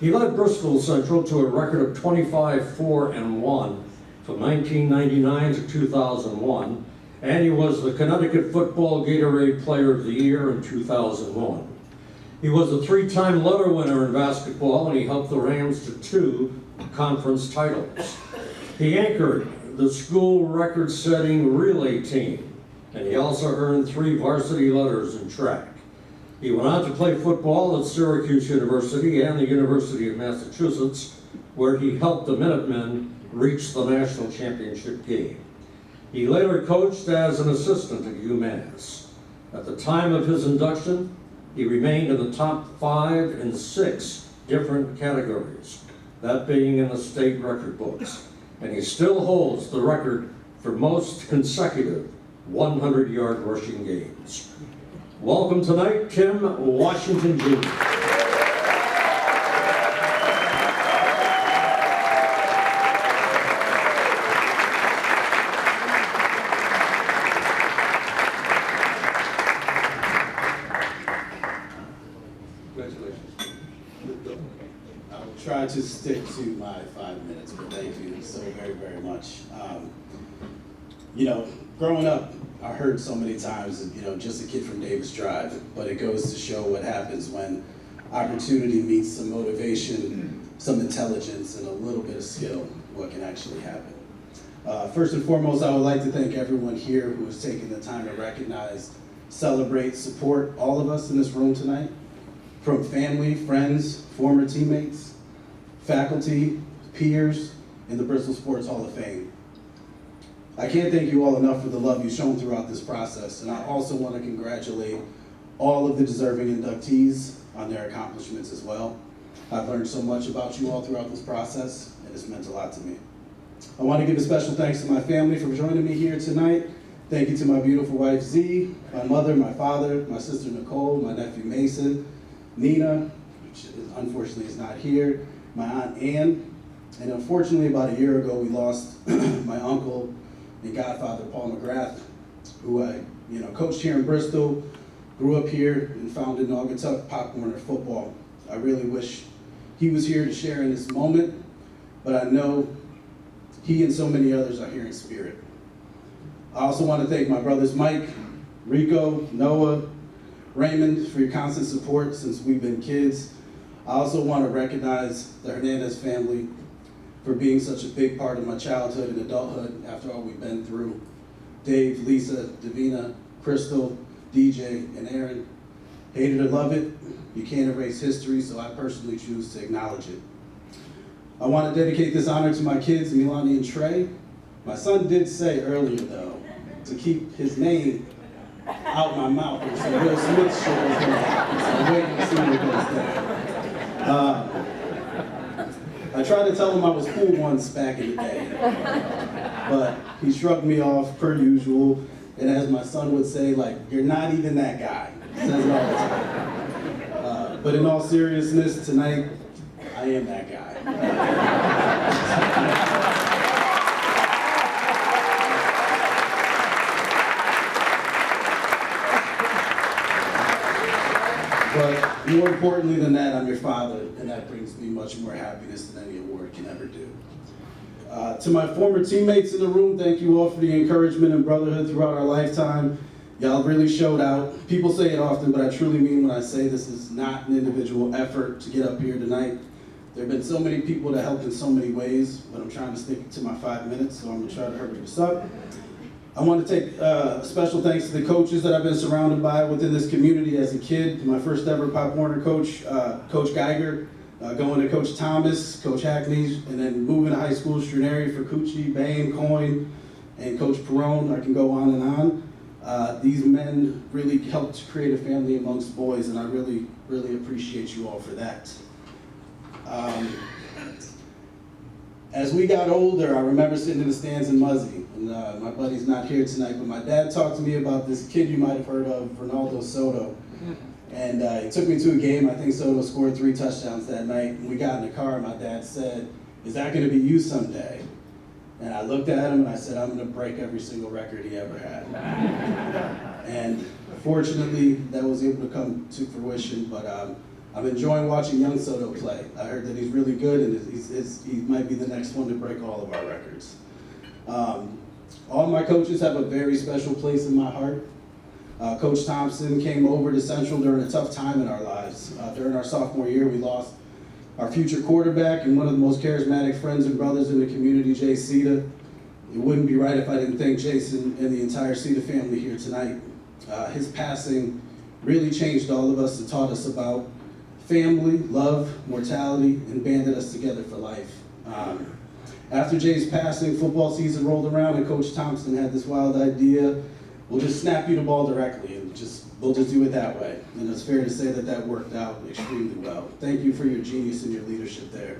He led Bristol Central to a record of 25-4-1 from 1999 to 2001, and he was the Connecticut Football Gatorade Player of the Year in 2001. He was a 3-time letter winner in basketball, and he helped the Rams to 2 conference titles. He anchored the school record-setting relay team, and he also earned 3 varsity letters in track. He went on to play football at Syracuse University and the University of Massachusetts, where he helped the Minutemen reach the national championship game. He later coached as an assistant at UMass. At the time of his induction, he remained in the top 5 in 6 different categories, that being in the state record books. And he still holds the record for most consecutive 100-yard rushing games. Welcome tonight, Tim Washington Jr. Try to stick to my 5 minutes, but thank you so very, very much. You know, growing up, I heard so many times, you know, just a kid from Davis Drive, but it goes to show what happens when opportunity meets some motivation, some intelligence, and a little bit of skill, what can actually happen. First and foremost, I would like to thank everyone here who has taken the time to recognize, celebrate, support all of us in this room tonight, from family, friends, former teammates, faculty, peers, in the Bristol Sports Hall of Fame. I can't thank you all enough for the love you've shown throughout this process, and I also want to congratulate all of the deserving inductees on their accomplishments as well. I've learned so much about you all throughout this process, and it's meant a lot to me. I want to give a special thanks to my family for joining me here tonight. Thank you to my beautiful wife, Z, my mother, my father, my sister, Nicole, my nephew, Mason, Nina, which unfortunately is not here, my aunt, Ann, and unfortunately about a year ago we lost my uncle and godfather, Paul McGrath, who I coached here in Bristol, grew up here, and founded Naugatuck Pop Warner football. I really wish he was here to share in this moment, but I know he and so many others are here in spirit. I also want to thank my brothers Mike, Rico, Noah, Raymond for your constant support since we've been kids. I also want to recognize the Hernandez family for being such a big part of my childhood and adulthood after all we've been through. Dave, Lisa, Davina, Crystal, DJ, and Aaron. Hate it or love it, you can't erase history, so I personally choose to acknowledge it. I want to dedicate this honor to my kids, Milani and Trey. My son did say earlier, though, to keep his name out my mouth, or some Will Smith shit was going to happen, so I'm waiting to see what goes down. I tried to tell him I was cool once back in the day, but he shrugged me off per usual, and as my son would say, like, you're not even that guy. He says it all the time. But in all seriousness, tonight, I am that guy. But more importantly than that, I'm your father, and that brings me much more happiness than any award can ever do. To my former teammates in the room, thank you all for the encouragement and brotherhood throughout our lifetime. Y'all really showed out. People say it often, but I truly mean when I say this is not an individual effort to get up here tonight. There have been so many people that helped in so many ways, but I'm trying to stick to my 5 minutes, so I'm gonna try to hurry this up. I want to take special thanks to the coaches that I've been surrounded by within this community as a kid. My first ever Pop Warner coach, Coach Geiger, going to Coach Thomas, Coach Hackney, and then moving to high school, Struneri, Fercucci, Bain, Coyne, and Coach Perone. I can go on and on. These men really helped create a family amongst boys, and I really, really appreciate you all for that. As we got older, I remember sitting in the stands in Muzzy, and my buddy's not here tonight, but my dad talked to me about this kid you might have heard of, Ronaldo Soto. And he took me to a game. I think Soto scored 3 touchdowns that night. And we got in the car, and my dad said, "Is that going to be you someday?" And I looked at him, and I said, "I'm going to break every single record he ever had." And fortunately, that was able to come to fruition, but I'm enjoying watching young Soto play. I heard that he's really good, and he might be the next one to break all of our records. All my coaches have a very special place in my heart. Coach Thompson came over to Central during a tough time in our lives. During our sophomore year, we lost our future quarterback and one of the most charismatic friends and brothers in the community, Jay Cita. It wouldn't be right if I didn't thank Jason and the entire Cita family here tonight. His passing really changed all of us and taught us about family, love, mortality, and banded us together for life. After Jay's passing, football season rolled around and Coach Thompson had this wild idea, we'll just snap you the ball directly and we'll just do it that way. And it's fair to say that that worked out extremely well. Thank you for your genius and your leadership there.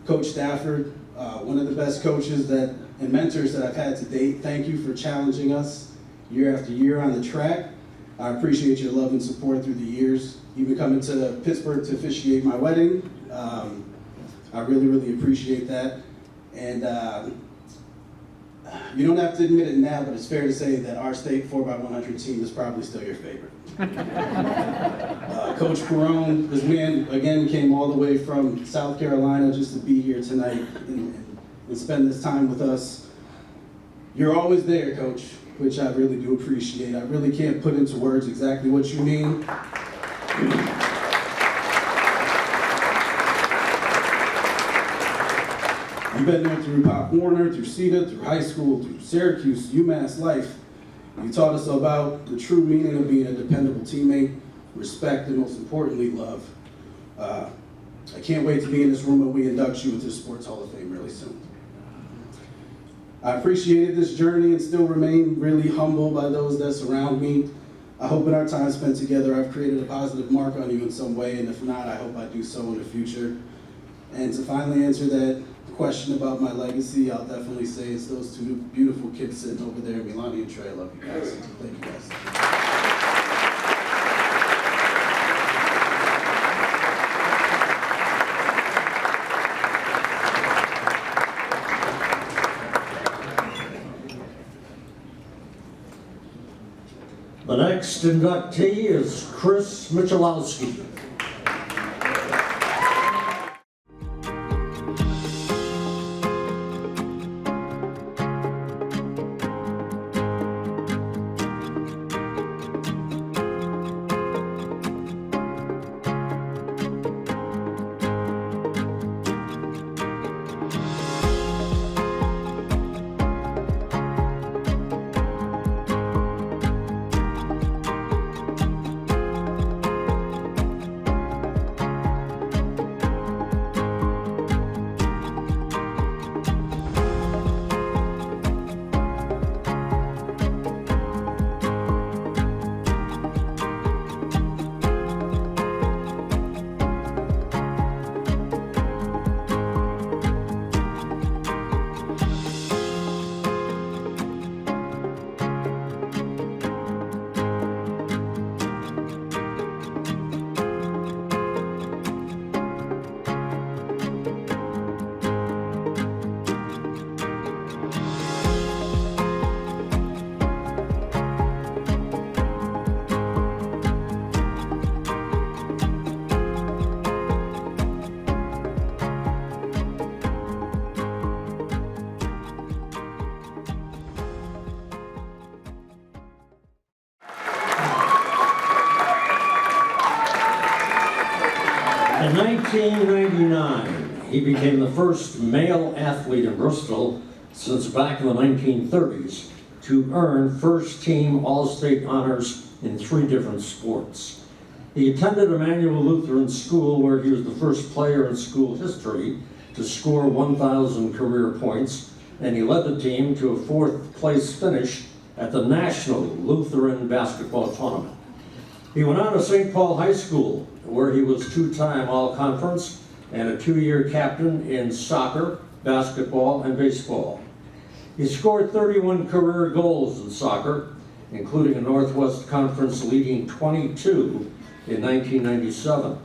Coach Stafford, one of the best coaches and mentors that I've had to date, thank you for challenging us year after year on the track. I appreciate your love and support through the years. Even coming to Pittsburgh to officiate my wedding. I really, really appreciate that. And you don't have to admit it now, but it's fair to say that our state 4x100 team is probably still your favorite. Coach Perone, this man, again, came all the way from South Carolina just to be here tonight and spend this time with us. You're always there, Coach, which I really do appreciate. I really can't put into words exactly what you mean. You've been there through Pop Warner, through CETA, through high school, through Syracuse, UMass life. You taught us about the true meaning of being a dependable teammate, respect, and most importantly, love. I can't wait to be in this room when we induct you into the Sports Hall of Fame really soon. I appreciated this journey and still remain really humbled by those that surround me. I hope in our time spent together, I've created a positive mark on you in some way, and if not, I hope I do so in the future. And to finally answer that question about my legacy, I'll definitely say it's those two beautiful kids sitting over there, Milani and Trey. I love you guys. Thank you guys. The next inductee is Chris Michalowski. In 1999, he became the first male athlete in Bristol since back in the 1930s to earn first-team All-State honors in 3 different sports. He attended Emmanuel Lutheran School, where he was the first player in school history to score 1,000 career points, and he led the team to a 4th-place finish at the National Lutheran Basketball Tournament. He went on to St. Paul High School, where he was 2-time All-Conference and a 2-year captain in soccer, basketball, and baseball. He scored 31 career goals in soccer, including a Northwest Conference leading 22 in 1997.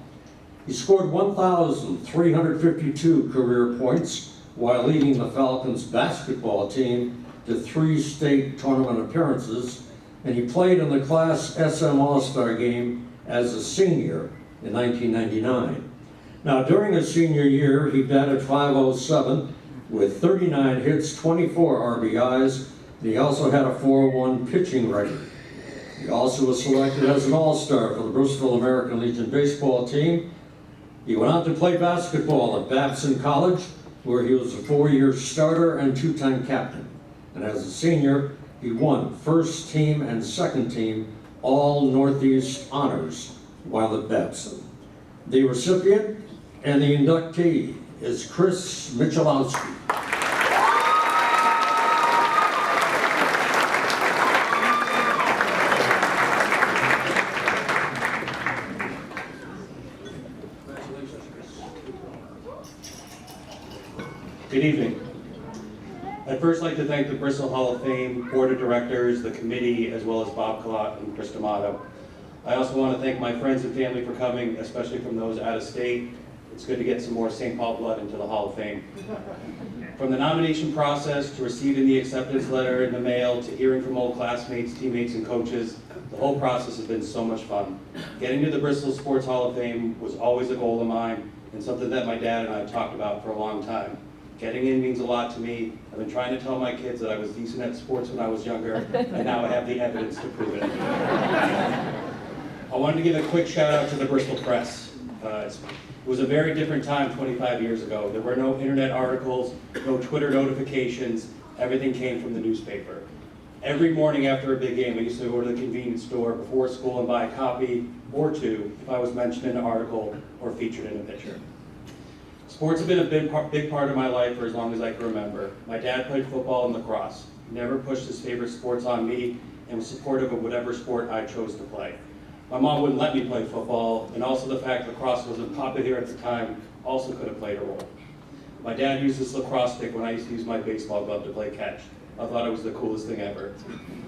He scored 1,352 career points while leading the Falcons basketball team to 3 state tournament appearances, and he played in the Class SM All-Star game as a senior in 1999. Now, during his senior year, he batted .507 with 39 hits, 24 RBIs, and he also had a 4-1 pitching record. He also was selected as an All-Star for the Bristol American Legion baseball team. He went on to play basketball at Babson College, where he was a 4-year starter and 2-time captain. And as a senior, he won first team and second team all Northeast honors while at Babson. The recipient and the inductee is Chris Michalowski. Good evening. I'd first like to thank the Bristol Hall of Fame Board of Directors, the committee, as well as Bob Collot and Chris D'Amato. I also want to thank my friends and family for coming, especially from those out of state. It's good to get some more St. Paul blood into the Hall of Fame. From the nomination process to receiving the acceptance letter in the mail to hearing from old classmates, teammates, and coaches, the whole process has been so much fun. Getting to the Bristol Sports Hall of Fame was always a goal of mine and something that my dad and I have talked about for a long time. Getting in means a lot to me. I've been trying to tell my kids that I was decent at sports when I was younger, and now I have the evidence to prove it. I wanted to give a quick shout out to the Bristol Press. It was a very different time 25 years ago. There were no internet articles, no Twitter notifications. Everything came from the newspaper. Every morning after a big game, I used to go to the convenience store before school and buy a copy or two if I was mentioned in an article or featured in a picture. Sports have been a big part of my life for as long as I can remember. My dad played football and lacrosse. He never pushed his favorite sports on me and was supportive of whatever sport I chose to play. My mom wouldn't let me play football, and also the fact lacrosse wasn't popular at the time also could have played a role. My dad used this lacrosse stick when I used to use my baseball glove to play catch. I thought it was the coolest thing ever.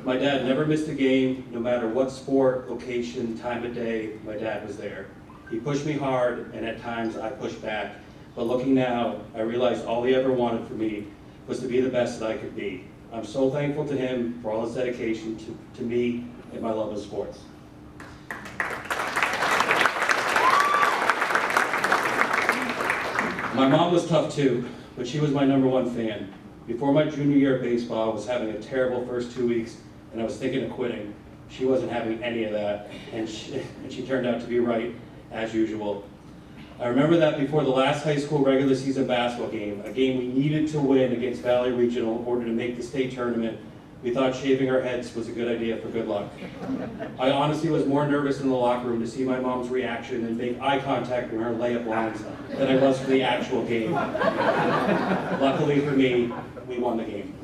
My dad never missed a game, no matter what sport, location, time of day, my dad was there. He pushed me hard, and at times I pushed back. But looking now, I realized all he ever wanted for me was to be the best that I could be. I'm so thankful to him for all his dedication to me and my love of sports. My mom was tough too, but she was my #1 fan. Before my junior year of baseball, I was having a terrible first 2 weeks, and I was thinking of quitting. She wasn't having any of that, and she turned out to be right, as usual. I remember that before the last high school regular season basketball game, a game we needed to win against Valley Regional in order to make the state tournament, we thought shaving our heads was a good idea for good luck. I honestly was more nervous in the locker room to see my mom's reaction and make eye contact in her layup lines than I was for the actual game. Luckily for me, we won the game.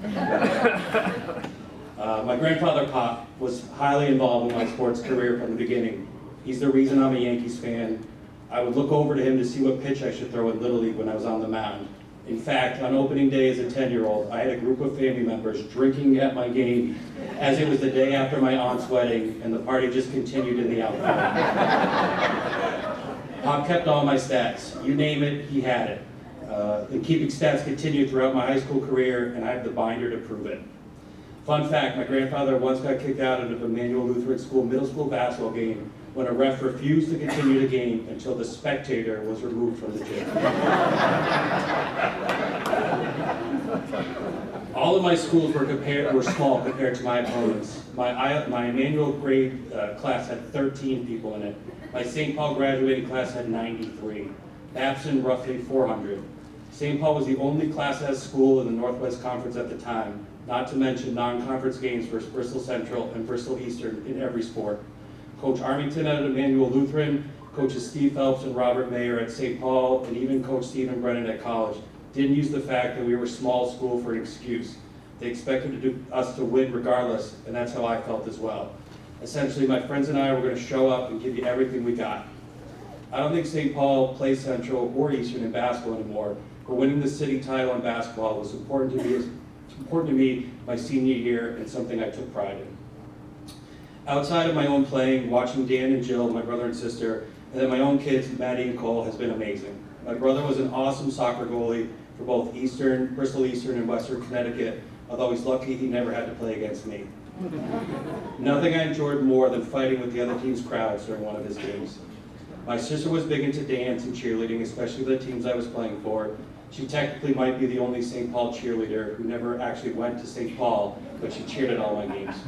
My grandfather, Pop, was highly involved in my sports career from the beginning. He's the reason I'm a Yankees fan. I would look over to him to see what pitch I should throw in Little League when I was on the mound. In fact, on opening day as a 10-year-old, I had a group of family members drinking at my game as it was the day after my aunt's wedding, and the party just continued in the outfield. Pop kept all my stats. You name it, he had it. The keeping stats continued throughout my high school career, and I have the binder to prove it. Fun fact, my grandfather once got kicked out of Emmanuel Lutheran School middle school basketball game when a ref refused to continue the game until the spectator was removed from the gym. All of my schools were small compared to my opponents. My Emmanuel grade class had 13 people in it. My St. Paul graduating class had 93. Babson roughly 400. St. Paul was the only Class S school in the Northwest Conference at the time, not to mention non-conference games for Bristol Central and Bristol Eastern in every sport. Coach Armington at Emmanuel Lutheran, coaches Steve Phelps and Robert Mayer at St. Paul, and even Coach Stephen Brennan at college didn't use the fact that we were a small school for an excuse. They expected us to win regardless, and that's how I felt as well. Essentially, my friends and I were going to show up and give you everything we got. I don't think St. Paul plays Central or Eastern in basketball anymore, but winning the city title in basketball was important to me my senior year and something I took pride in. Outside of my own playing, watching Dan and Jill, my brother and sister, and then my own kids, Maddie and Cole, has been amazing. My brother was an awesome soccer goalie for both Bristol Eastern and Western Connecticut, although he's lucky he never had to play against me. Nothing I enjoyed more than fighting with the other team's crowds during one of his games. My sister was big into dance and cheerleading, especially the teams I was playing for. She technically might be the only St. Paul cheerleader who never actually went to St. Paul, but she cheered at all my games.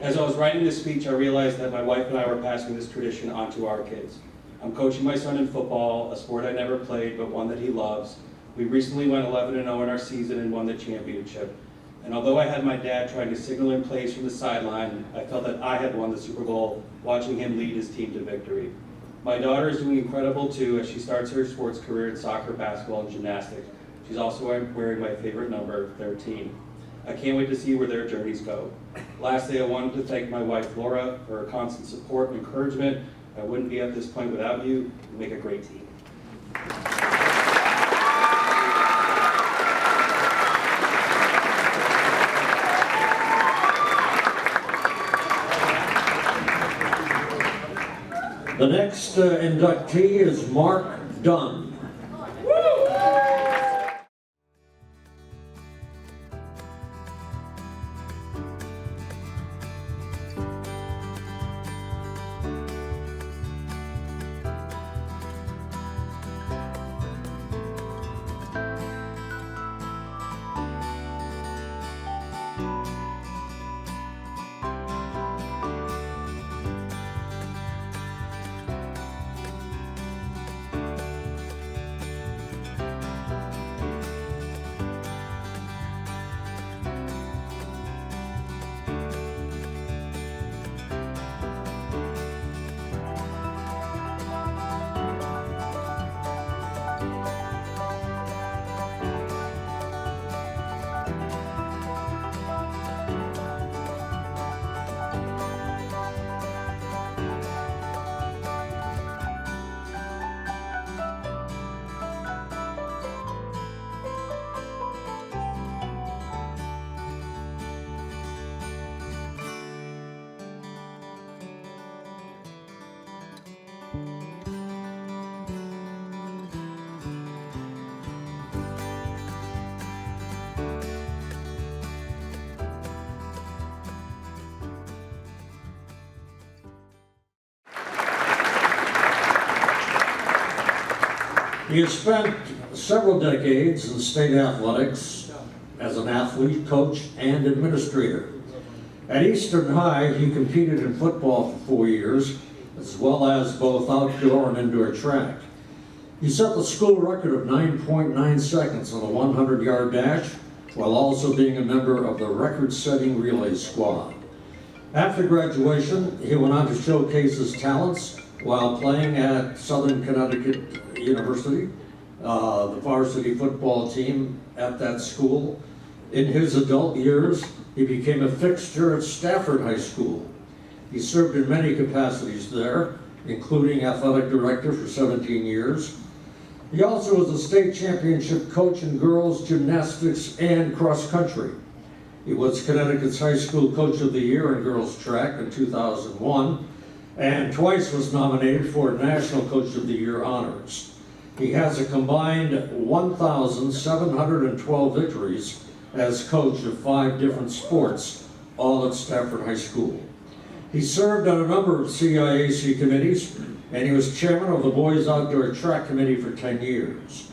As I was writing this speech, I realized that my wife and I were passing this tradition on to our kids. I'm coaching my son in football, a sport I never played, but one that he loves. We recently went 11-0 in our season and won the championship. And although I had my dad trying to signal in place from the sideline, I felt that I had won the Super Bowl watching him lead his team to victory. My daughter is doing incredible too as she starts her sports career in soccer, basketball, and gymnastics. She's also wearing my favorite number, 13. I can't wait to see where their journeys go. Lastly, I wanted to thank my wife, Laura, for her constant support and encouragement. I wouldn't be at this point without you. You make a great team. The next inductee is Mark Dunn. He has spent several decades in state athletics as an athlete, coach, and administrator. At Eastern High, he competed in football for 4 years, as well as both outdoor and indoor track. He set the school record of 9.9 seconds on a 100-yard dash, while also being a member of the record-setting relay squad. After graduation, he went on to showcase his talents while playing at Southern Connecticut University, the varsity football team at that school. In his adult years, he became a fixture at Stafford High School. He served in many capacities there, including athletic director for 17 years. He also was a state championship coach in girls gymnastics and cross country. He was Connecticut's High School Coach of the Year in girls track in 2001, and twice was nominated for National Coach of the Year honors. He has a combined 1,712 victories as coach of 5 different sports, all at Stafford High School. He served on a number of CIAC committees, and he was chairman of the Boys Outdoor Track Committee for 10 years.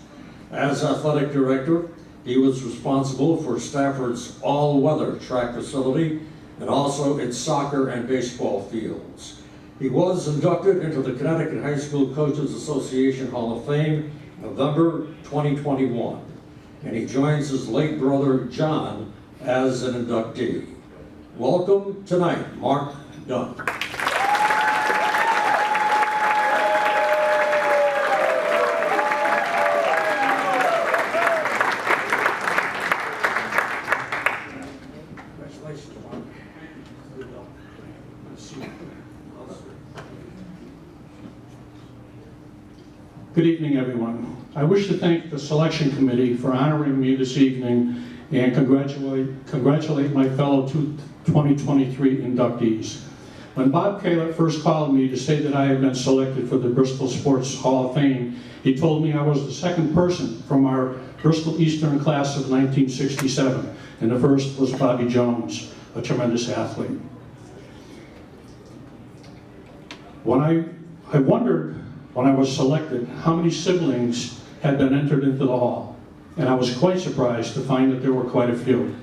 As athletic director, he was responsible for Stafford's all-weather track facility and also its soccer and baseball fields. He was inducted into the Connecticut High School Coaches Association Hall of Fame November 2021, and he joins his late brother John as an inductee. Welcome tonight, Mark Dunn. Good evening, everyone. I wish to thank the selection committee for honoring me this evening and congratulate my fellow 2023 inductees. When Bob Caleb first called me to say that I had been selected for the Bristol Sports Hall of Fame, he told me I was the second person from our Bristol Eastern class of 1967, and the first was Bobby Jones, a tremendous athlete. I wondered when I was selected how many siblings had been entered into the hall, and I was quite surprised to find that there were quite a few.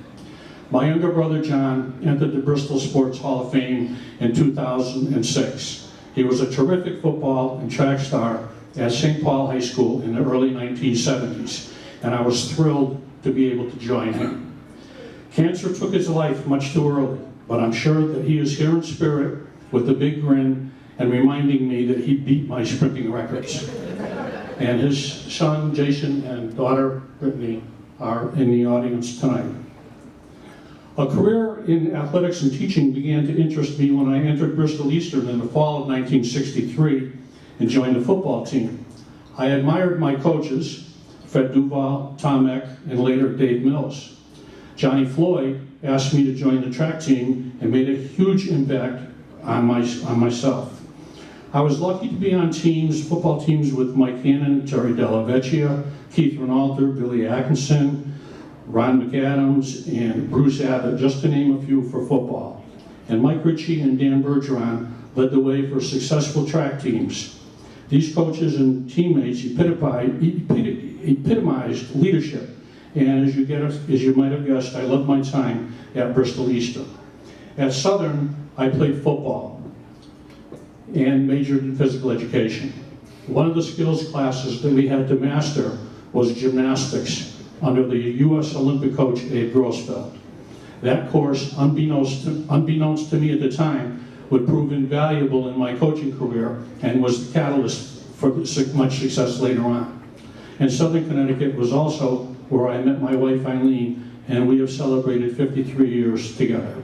My younger brother John entered the Bristol Sports Hall of Fame in 2006. He was a terrific football and track star at St. Paul High School in the early 1970s, and I was thrilled to be able to join him. Cancer took his life much too early, but I'm sure that he is here in spirit with a big grin and reminding me that he beat my sprinting records. And his son, Jason, and daughter, Brittany, are in the audience tonight. A career in athletics and teaching began to interest me when I entered Bristol Eastern in the fall of 1963 and joined the football team. I admired my coaches, Fred Duval, Tom Eck, and later Dave Mills. Johnny Floyd asked me to join the track team and made a huge impact on myself. I was lucky to be on football teams with Mike Hannon, Terry Della Vecchia, Keith Ronaldo, Billy Atkinson, Ron McAdams, and Bruce Abbott, just to name a few for football. And Mike Ritchie and Dan Bergeron led the way for successful track teams. These coaches and teammates epitomized leadership, and as you might have guessed, I loved my time at Bristol Eastern. At Southern, I played football and majored in physical education. One of the skills classes that we had to master was gymnastics under the U.S. Olympic coach Abe Grossfeld. That course, unbeknownst to me at the time, would prove invaluable in my coaching career and was the catalyst for much success later on. And Southern Connecticut was also where I met my wife Eileen, and we have celebrated 53 years together.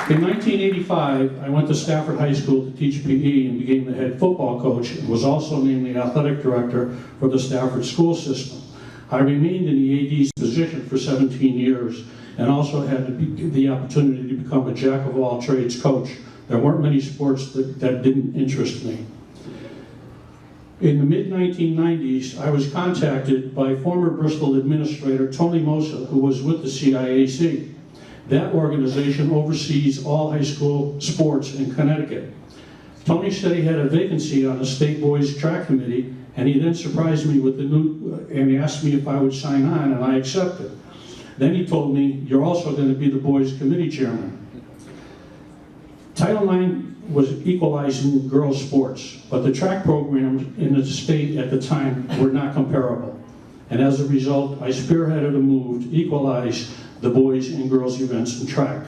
In 1985, I went to Stafford High School to teach PE and became the head football coach and was also named the athletic director for the Stafford school system. I remained in the AD's position for 17 years and also had the opportunity to become a jack-of-all-trades coach. There weren't many sports that didn't interest me. In the mid-1990s, I was contacted by former Bristol administrator Tony Mosa, who was with the CIAC. That organization oversees all high school sports in Connecticut. Tony said he had a vacancy on the state boys track committee, and he then surprised me with and he asked me if I would sign on, and I accepted. Then he told me, "You're also going to be the boys committee chairman." Title IX was equalizing girls' sports, but the track programs in the state at the time were not comparable. And as a result, I spearheaded a move to equalize the boys and girls events in track.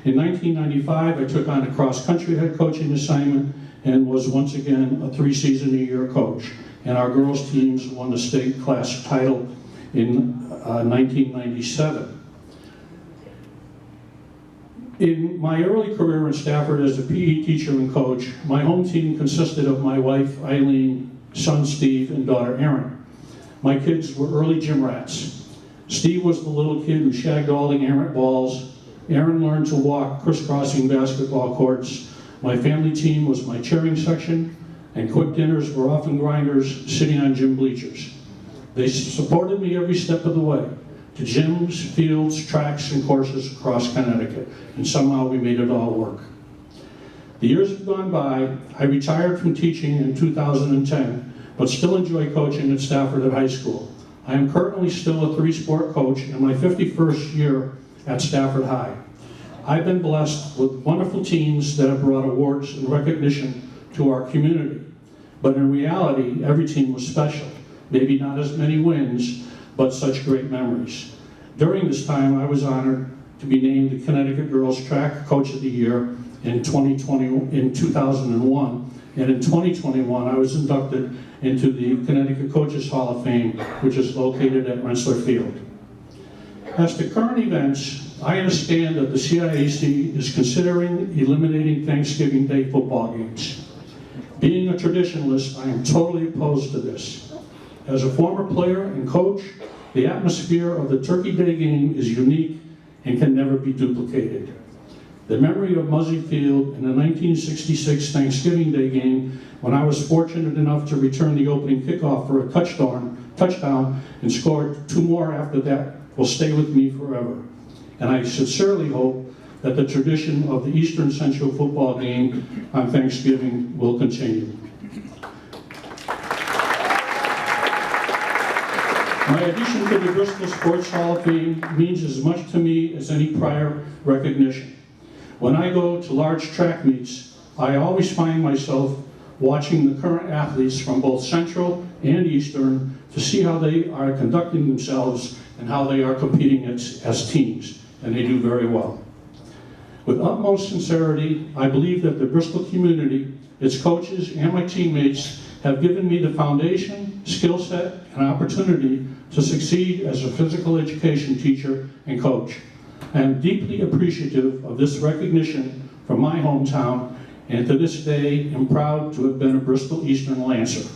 In 1995, I took on a cross-country head coaching assignment and was once again a 3-season-a-year coach. And our girls teams won the state class title in 1997. In my early career in Stafford as a PE teacher and coach, my home team consisted of my wife, Eileen, son, Steve, and daughter, Erin. My kids were early gym rats. Steve was the little kid who shagged all the errant balls. Erin learned to walk crisscrossing basketball courts. My family team was my cheering section, and quick dinners were often grinders sitting on gym bleachers. They supported me every step of the way, to gyms, fields, tracks, and courses across Connecticut, and somehow we made it all work. The years have gone by. I retired from teaching in 2010, but still enjoy coaching at Stafford at high school. I am currently still a 3-sport coach in my 51st year at Stafford High. I've been blessed with wonderful teams that have brought awards and recognition to our community. But in reality, every team was special. Maybe not as many wins, but such great memories. During this time, I was honored to be named the Connecticut Girls Track Coach of the Year in 2001. And in 2021, I was inducted into the Connecticut Coaches Hall of Fame, which is located at Rensselaer Field. As to current events, I understand that the CIAC is considering eliminating Thanksgiving Day football games. Being a traditionalist, I am totally opposed to this. As a former player and coach, the atmosphere of the Turkey Day game is unique and can never be duplicated. The memory of Muzzy Field in the 1966 Thanksgiving Day game, when I was fortunate enough to return the opening kickoff for a touchdown and scored 2 more after that, will stay with me forever. And I sincerely hope that the tradition of the Eastern Central football game on Thanksgiving will continue. My addition to the Bristol Sports Hall of Fame means as much to me as any prior recognition. When I go to large track meets, I always find myself watching the current athletes from both Central and Eastern to see how they are conducting themselves and how they are competing as teams, and they do very well. With utmost sincerity, I believe that the Bristol community, its coaches, and my teammates have given me the foundation, skill set, and opportunity to succeed as a physical education teacher and coach. I am deeply appreciative of this recognition from my hometown, and to this day am proud to have been a Bristol Eastern Lancer.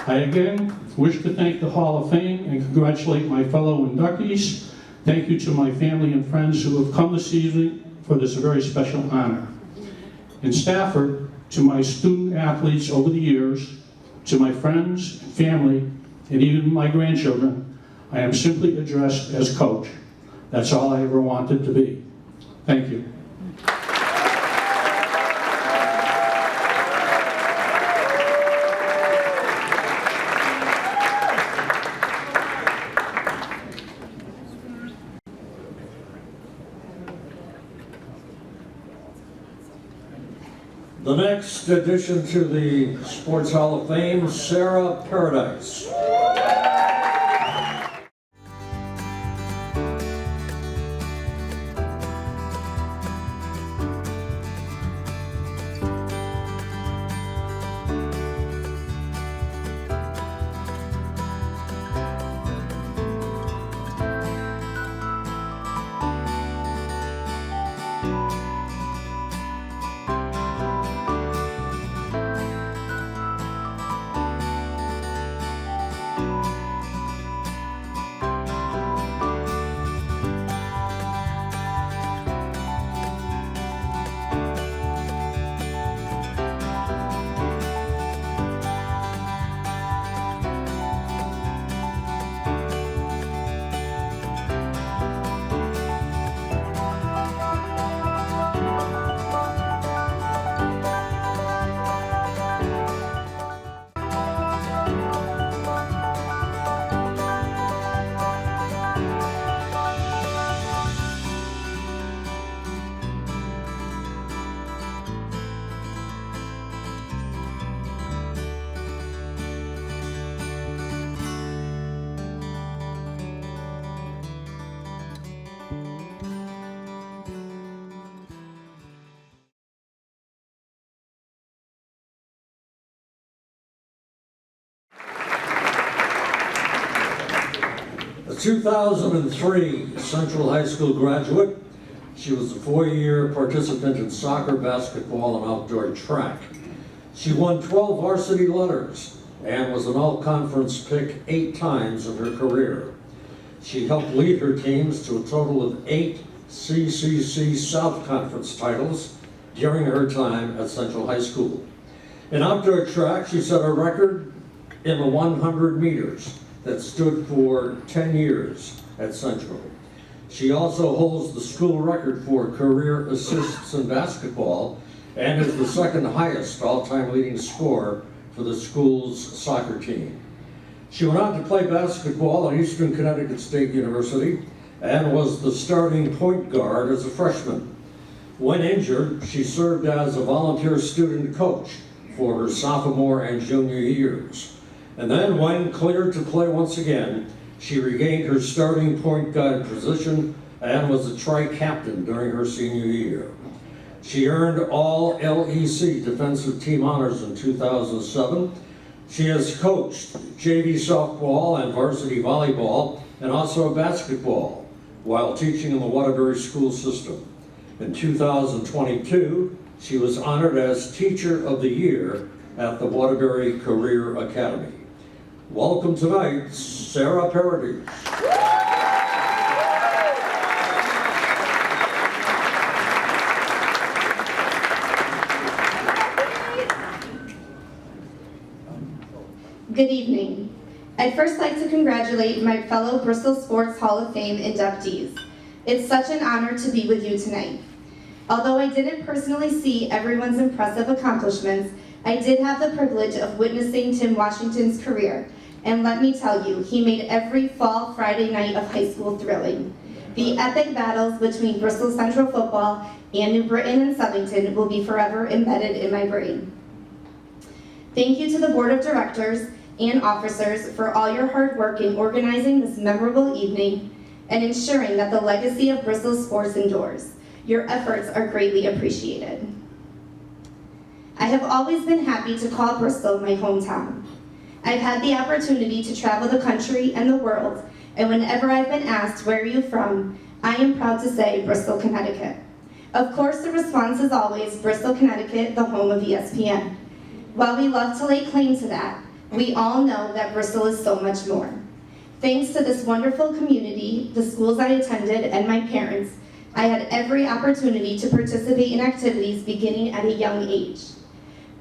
I again wish to thank the Hall of Fame and congratulate my fellow inductees. Thank you to my family and friends who have come this evening for this very special honor. In Stafford, to my student athletes over the years, to my friends, family, and even my grandchildren, I am simply addressed as coach. That's all I ever wanted to be. Thank you. The next addition to the Sports Hall of Fame, Sarah Paradise. A 2003 Central High School graduate, she was a 4-year participant in soccer, basketball, and outdoor track. She won 12 varsity letters and was an all-conference pick 8 times in her career. She helped lead her teams to a total of 8 CCC South Conference titles during her time at Central High School. In outdoor track, she set a record in the 100 meters that stood for 10 years at Central. She also holds the school record for career assists in basketball and is the second highest all-time leading scorer for the school's soccer team. She went on to play basketball at Eastern Connecticut State University and was the starting point guard as a freshman. When injured, she served as a volunteer student coach for her sophomore and junior years. And then, when cleared to play once again, she regained her starting point guard position and was a tri-captain during her senior year. She earned all LEC defensive team honors in 2007. She has coached JV softball and varsity volleyball and also basketball while teaching in the Waterbury school system. In 2022, she was honored as Teacher of the Year at the Waterbury Career Academy. Welcome tonight, Sarah Paradise. Good evening. I'd first like to congratulate my fellow Bristol Sports Hall of Fame inductees. It's such an honor to be with you tonight. Although I didn't personally see everyone's impressive accomplishments, I did have the privilege of witnessing Tim Washington's career, and let me tell you, he made every fall Friday night of high school thrilling. The epic battles between Bristol Central football and New Britain and Southington will be forever embedded in my brain. Thank you to the Board of Directors and officers for all your hard work in organizing this memorable evening and ensuring that the legacy of Bristol sports endures. Your efforts are greatly appreciated. I have always been happy to call Bristol my hometown. I've had the opportunity to travel the country and the world, and whenever I've been asked, where are you from, I am proud to say Bristol, Connecticut. Of course, the response is always Bristol, Connecticut, the home of ESPN. While we love to lay claim to that, we all know that Bristol is so much more. Thanks to this wonderful community, the schools I attended, and my parents, I had every opportunity to participate in activities beginning at a young age.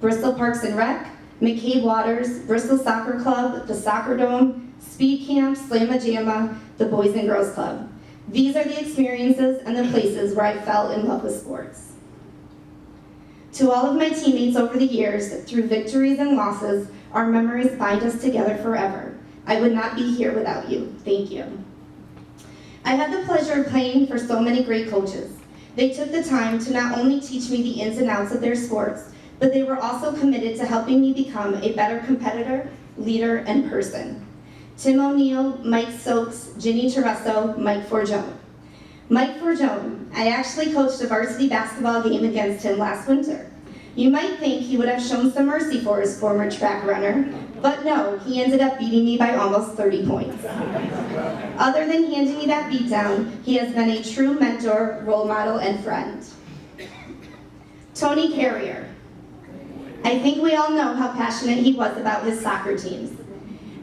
Bristol Parks and Rec, McCabe Waters, Bristol Soccer Club, the Soccer Dome, Speed Camp, Slamma-Jamma, the Boys and Girls Club. These are the experiences and the places where I fell in love with sports. To all of my teammates over the years, through victories and losses, our memories bind us together forever. I would not be here without you. Thank you. I had the pleasure of playing for so many great coaches. They took the time to not only teach me the ins and outs of their sports, but they were also committed to helping me become a better competitor, leader, and person. Tim O'Neill, Mike Stokes, Ginny Tereso, Mike Forgione. Mike Forgione, I actually coached a varsity basketball game against him last winter. You might think he would have shown some mercy for his former track runner, but no, he ended up beating me by almost 30 points. Other than handing me that beatdown, he has been a true mentor, role model, and friend. Tony Carrier. I think we all know how passionate he was about his soccer teams.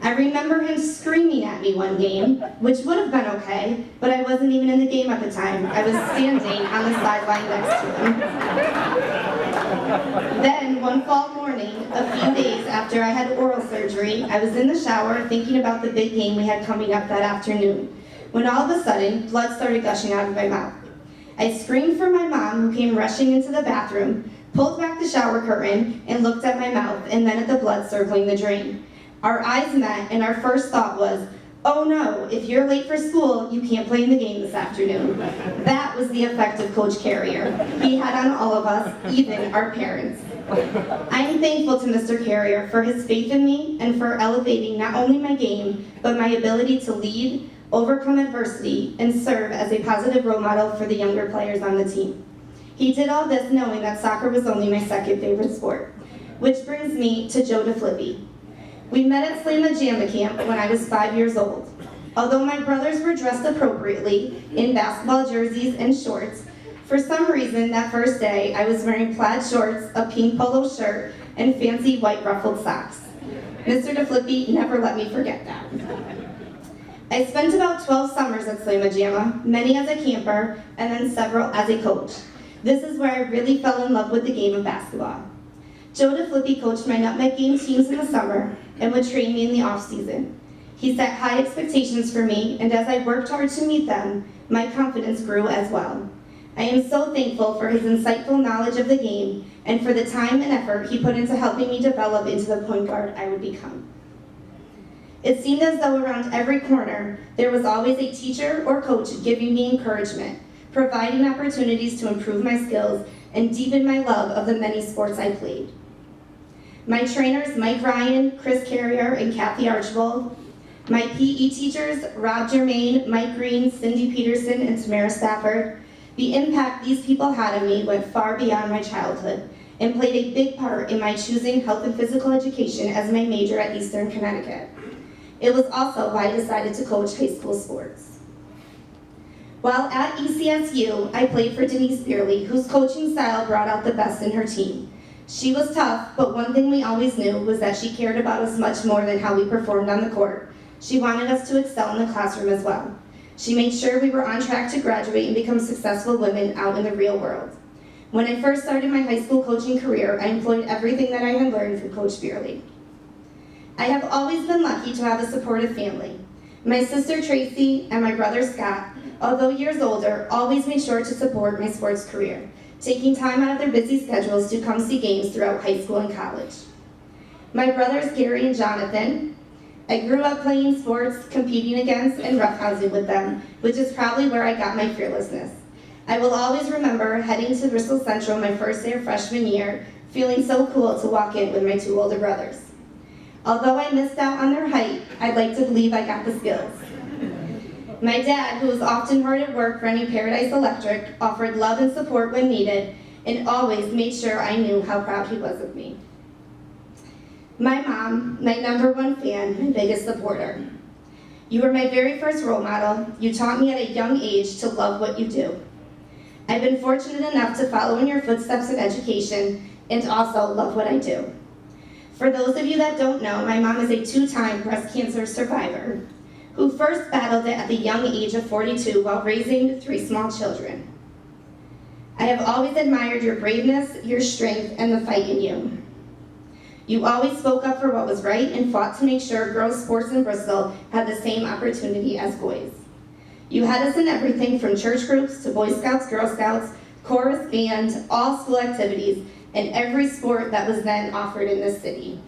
I remember him screaming at me one game, which would have been okay, but I wasn't even in the game at the time. I was standing on the sideline next to him. Then, one fall morning, a few days after I had oral surgery, I was in the shower thinking about the big game we had coming up that afternoon, when all of a sudden, blood started gushing out of my mouth. I screamed for my mom, who came rushing into the bathroom, pulled back the shower curtain, and looked at my mouth and then at the blood circling the drain. Our eyes met, and our first thought was, oh no, if you're late for school, you can't play in the game this afternoon. That was the effect of Coach Carrier. He had on all of us, even our parents. I am thankful to Mr. Carrier for his faith in me and for elevating not only my game, but my ability to lead, overcome adversity, and serve as a positive role model for the younger players on the team. He did all this knowing that soccer was only my second favorite sport. Which brings me to Joe DeFlippy. We met at Slamma-Jamma camp when I was 5 years old. Although my brothers were dressed appropriately in basketball jerseys and shorts, for some reason that first day I was wearing plaid shorts, a pink polo shirt, and fancy white ruffled socks. Mr. DeFlippy never let me forget that. I spent about 12 summers at Slamma-Jamma, many as a camper, and then several as a coach. This is where I really fell in love with the game of basketball. Joe DeFlippy coached my Nutmeg game teams in the summer and would train me in the off-season. He set high expectations for me, and as I worked hard to meet them, my confidence grew as well. I am so thankful for his insightful knowledge of the game and for the time and effort he put into helping me develop into the point guard I would become. It seemed as though around every corner, there was always a teacher or coach giving me encouragement, providing opportunities to improve my skills and deepen my love of the many sports I played. My trainers, Mike Ryan, Chris Carrier, and Kathy Archibald. My PE teachers, Rob Germain, Mike Green, Cindy Peterson, and Tamara Stafford. The impact these people had on me went far beyond my childhood and played a big part in my choosing health and physical education as my major at Eastern Connecticut. It was also why I decided to coach high school sports. While at ECSU, I played for Denise Beerley, whose coaching style brought out the best in her team. She was tough, but one thing we always knew was that she cared about us much more than how we performed on the court. She wanted us to excel in the classroom as well. She made sure we were on track to graduate and become successful women out in the real world. When I first started my high school coaching career, I employed everything that I had learned from Coach Beerley. I have always been lucky to have a supportive family. My sister Tracy and my brother Scott, although years older, always made sure to support my sports career, taking time out of their busy schedules to come see games throughout high school and college. My brothers Gary and Jonathan, I grew up playing sports, competing against, and roughhousing with them, which is probably where I got my fearlessness. I will always remember heading to Bristol Central my first day of freshman year, feeling so cool to walk in with my 2 older brothers. Although I missed out on their height, I'd like to believe I got the skills. My dad, who was often hard at work running Paradise Electric, offered love and support when needed, and always made sure I knew how proud he was of me. My mom, my #1 fan, my biggest supporter. You were my very first role model. You taught me at a young age to love what you do. I've been fortunate enough to follow in your footsteps in education and also love what I do. For those of you that don't know, my mom is a 2-time breast cancer survivor who first battled it at the young age of 42 while raising 3 small children. I have always admired your braveness, your strength, and the fight in you. You always spoke up for what was right and fought to make sure girls' sports in Bristol had the same opportunity as boys. You had us in everything from church groups to Boy Scouts, Girl Scouts, chorus, band, all school activities, and every sport that was then offered in this city.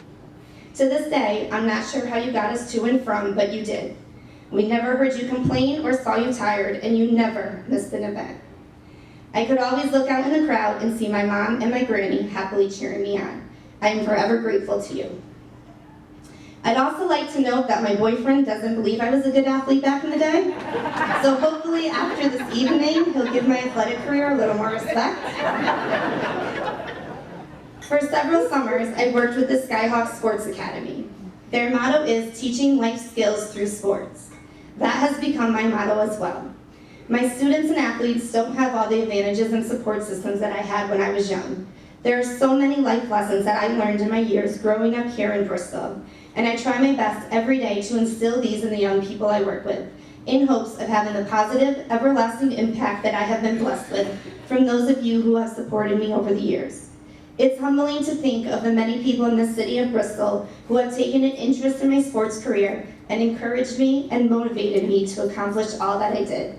To this day, I'm not sure how you got us to and from, but you did. We never heard you complain or saw you tired, and you never missed an event. I could always look out in the crowd and see my mom and my granny happily cheering me on. I am forever grateful to you. I'd also like to note that my boyfriend doesn't believe I was a good athlete back in the day, so hopefully after this evening, he'll give my athletic career a little more respect. For several summers, I worked with the Skyhawk Sports Academy. Their motto is teaching life skills through sports. That has become my motto as well. My students and athletes don't have all the advantages and support systems that I had when I was young. There are so many life lessons that I learned in my years growing up here in Bristol, and I try my best every day to instill these in the young people I work with, in hopes of having the positive, everlasting impact that I have been blessed with from those of you who have supported me over the years. It's humbling to think of the many people in the city of Bristol who have taken an interest in my sports career and encouraged me and motivated me to accomplish all that I did.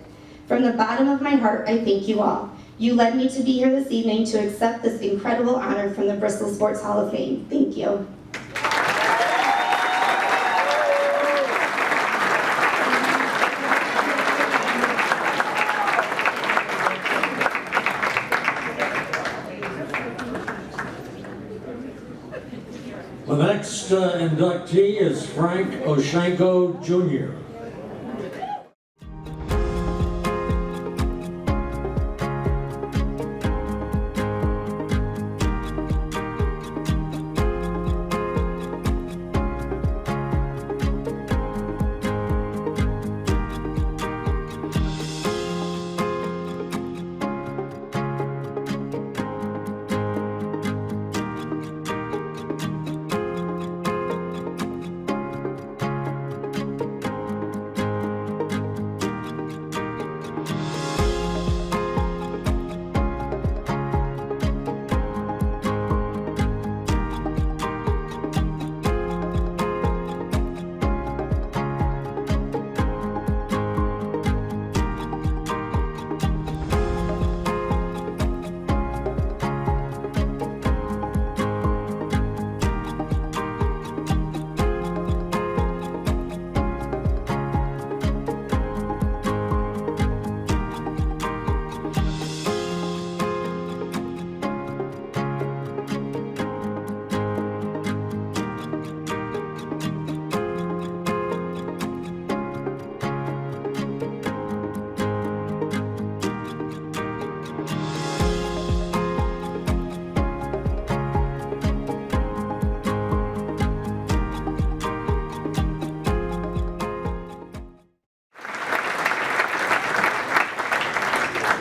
From the bottom of my heart, I thank you all. You led me to be here this evening to accept this incredible honor from the Bristol Sports Hall of Fame. Thank you. The next inductee is Frank Oshanko Jr.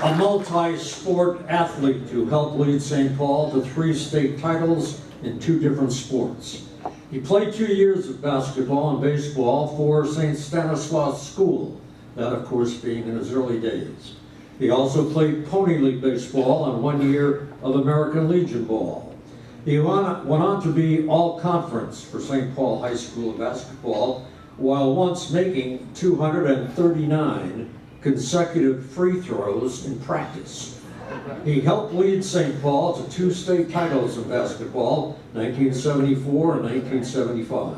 A multi-sport athlete who helped lead St. Paul to 3 state titles in 2 different sports. He played 2 years of basketball and baseball for St. Stanislaus School, that of course being in his early days. He also played Pony League baseball and 1 year of American Legion ball. He went on to be all-conference for St. Paul High School basketball, while once making 239 consecutive free throws in practice. He helped lead St. Paul to 2 state titles in basketball, 1974 and 1975.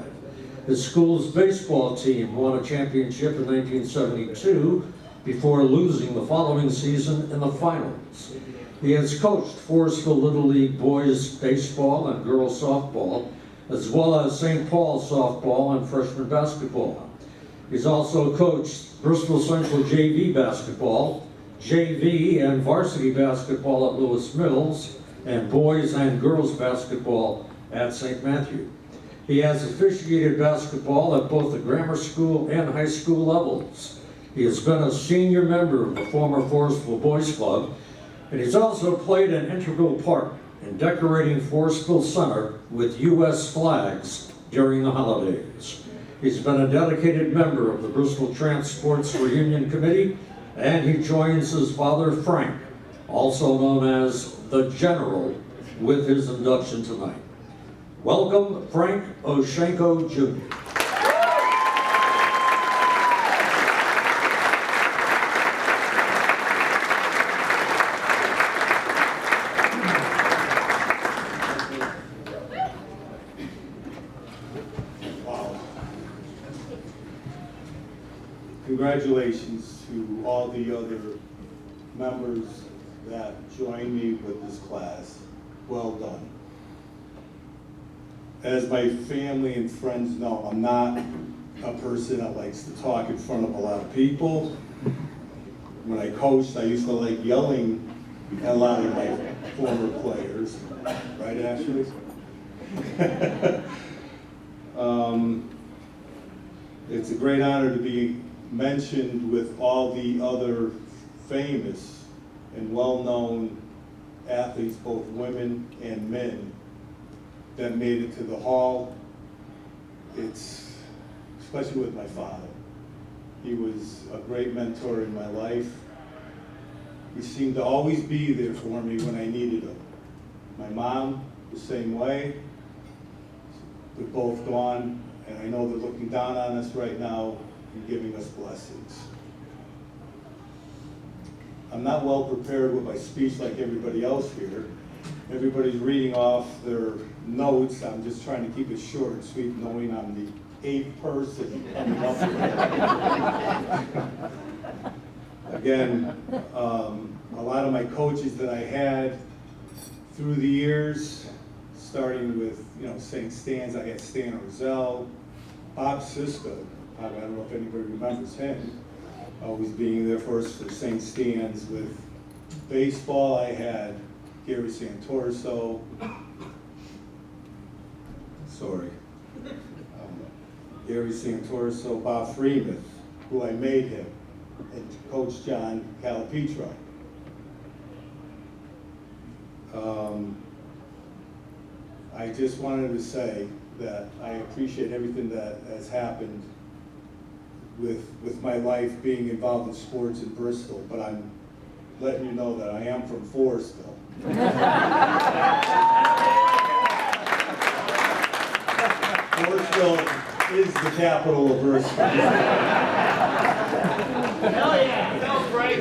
His school's baseball team won a championship in 1972 before losing the following season in the finals. He has coached Forestville Little League boys baseball and girls softball, as well as St. Paul softball and freshman basketball. He's also coached Bristol Central JV basketball, JV and varsity basketball at Lewis Mills, and boys and girls basketball at St. Matthew. He has officiated basketball at both the grammar school and high school levels. He has been a senior member of the former Forestville Boys Club, and he's also played an integral part in decorating Forestville Center with U.S. flags during the holidays. He's been a dedicated member of the Bristol Tramp Sports Reunion Committee, and he joins his father Frank, also known as the General, with his induction tonight. Welcome, Frank Oshenko Jr. Congratulations to all the other members that joined me with this class. Well done. As my family and friends know, I'm not a person that likes to talk in front of a lot of people. When I coached, I used to like yelling at a lot of my former players. Right, Ashley? It's a great honor to be mentioned with all the other famous and well-known athletes, both women and men, that made it to the hall. It's, especially with my father. He was a great mentor in my life. He seemed to always be there for me when I needed him. My mom, the same way. They're both gone, and I know they're looking down on us right now and giving us blessings. I'm not well prepared with my speech like everybody else here. Everybody's reading off their notes. I'm just trying to keep it short and sweet, knowing I'm the 8th person coming up here. Again, a lot of my coaches that I had through the years, starting with St. Stan's, I had Stan Orzel, Bob Sisko. I don't know if anybody remembers him, always being there for us for St. Stan's. With baseball, I had Gary Santorso, Gary Santorso, Bob Freeman, who I made him, and Coach John Calipetro. I just wanted to say that I appreciate everything that has happened with my life being involved in sports in Bristol, but I'm letting you know that I am from Forestville. Forestville is the capital of Bristol. Hell yeah, sounds great.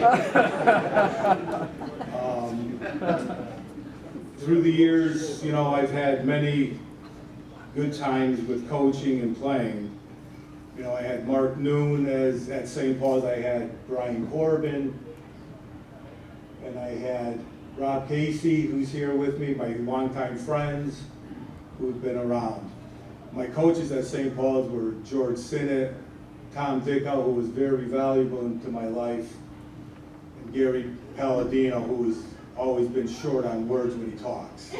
Through the years, I've had many good times with coaching and playing. I had Mark Noon at St. Paul's. I had Brian Corbin, and I had Rob Casey, who's here with me, my longtime friends who've been around. My coaches at St. Paul's were George Sinnott, Tom Dickow, who was very valuable into my life, and Gary Palladino, who's always been short on words when he talks.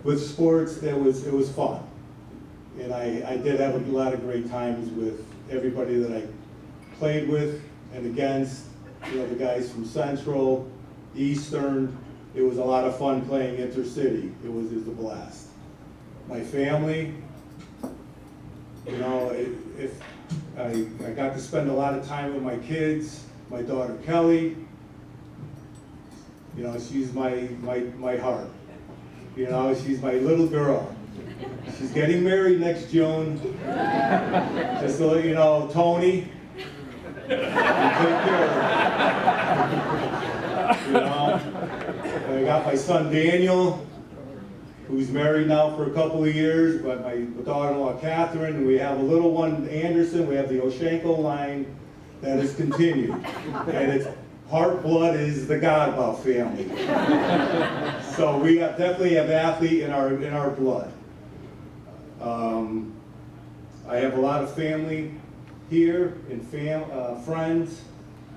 With sports, it was fun, and I did have a lot of great times with everybody that I played with and against. The guys from Central, Eastern. It was a lot of fun playing intercity. It was a blast. My family, if I got to spend a lot of time with my kids. My daughter Kelly, she's my heart. She's my little girl. She's getting married next June. Just to let you know, Tony, you take care of her. I got my son Daniel, who's married now for a couple of years, but my daughter-in-law Catherine, and we have a little one, Anderson. We have the Oshenko line, that has continued. And it's part blood is the Godbout family. So we definitely have athlete in our blood. I have a lot of family here and friends.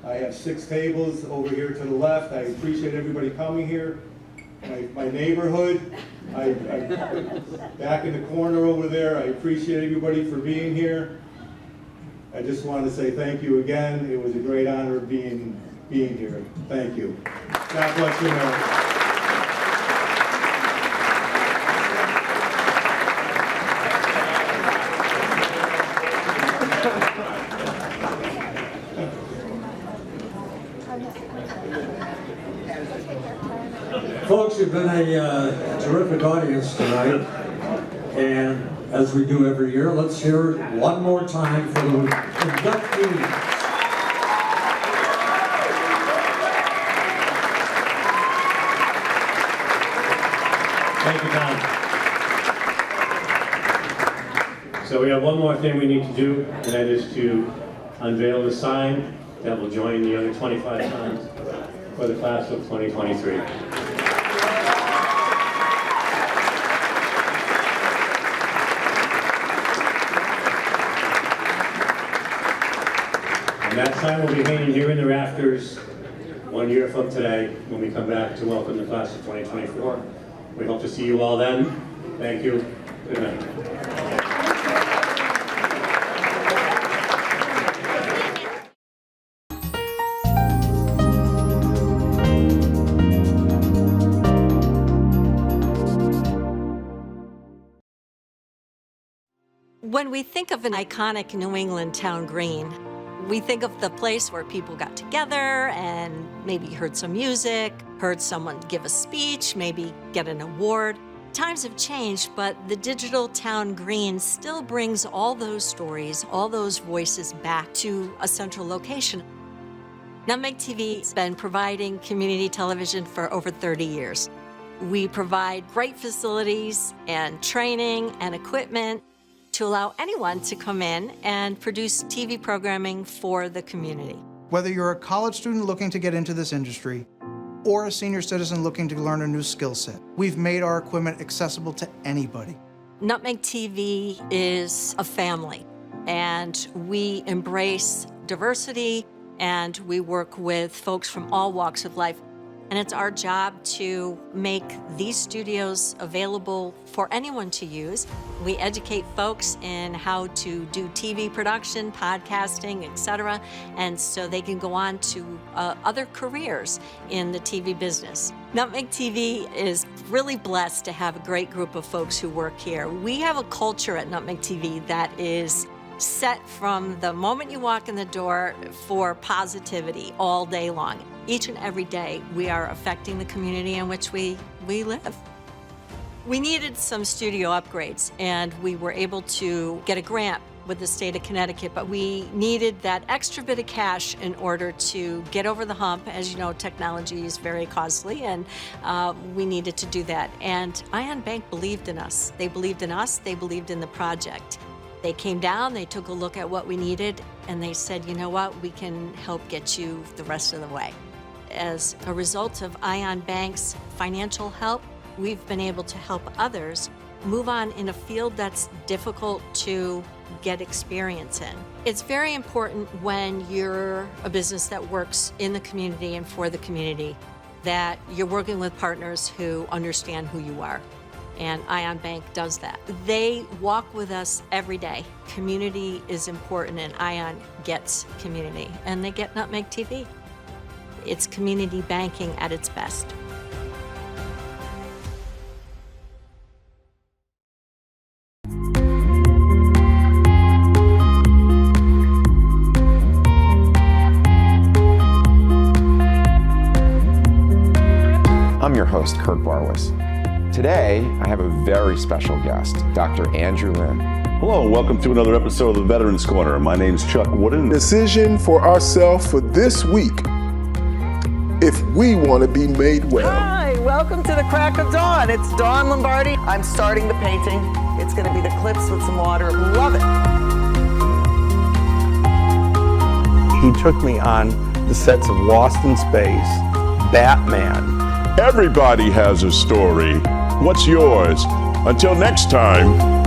I have 6 tables over here to the left. I appreciate everybody coming here. My neighborhood, I back in the corner over there, I appreciate everybody for being here. I just want to say thank you again. It was a great honor being here. Thank you. God bless America. Folks, you've been a terrific audience tonight, and as we do every year, let's hear it one more time for the inductees. Thank you, Tom. So we have one more thing we need to do, and that is to unveil the sign that will join the other 25 signs for the class of 2023. And that sign will be hanging here in the rafters 1 year from today when we come back to welcome the class of 2024. We hope to see you all then. Thank you. Good night. When we think of an iconic New England town green, we think of the place where people got together and maybe heard some music, heard someone give a speech, maybe get an award. Times have changed, but the digital town green still brings all those stories, all those voices back to a central location. Nutmeg TV has been providing community television for over 30 years. We provide great facilities and training and equipment to allow anyone to come in and produce TV programming for the community. Whether you're a college student looking to get into this industry or a senior citizen looking to learn a new skill set, we've made our equipment accessible to anybody. Nutmeg TV is a family, and we embrace diversity, and we work with folks from all walks of life. And it's our job to make these studios available for anyone to use. We educate folks in how to do TV production, podcasting, etc., and so they can go on to other careers in the TV business. Nutmeg TV is really blessed to have a great group of folks who work here. We have a culture at Nutmeg TV that is set from the moment you walk in the door for positivity all day long. Each and every day, we are affecting the community in which we live. We needed some studio upgrades, and we were able to get a grant with the state of Connecticut, but we needed that extra bit of cash in order to get over the hump. As you know, technology is very costly, and we needed to do that. And Ion Bank believed in us. They believed in us. They believed in the project. They came down, they took a look at what we needed, and they said, you know what, we can help get you the rest of the way. As a result of Ion Bank's financial help, we've been able to help others move on in a field that's difficult to get experience in. It's very important when you're a business that works in the community and for the community that you're working with partners who understand who you are. And Ion Bank does that. They walk with us every day. Community is important, and Ion gets community, and they get Nutmeg TV. It's community banking at its best. I'm your host, Kurt Barwis. Today, I have a very special guest, Dr. Andrew Lynn. Hello, and welcome to another episode of the Veterans Corner. My name's Chuck Wooden. Decision for ourselves for this week, if we want to be made well. Hi, welcome to the crack of dawn. It's Dawn Lombardi. I'm starting the painting. It's going to be the cliffs with some water. Love it. He took me on the sets of Lost in Space, Batman. Everybody has a story. What's yours? Until next time.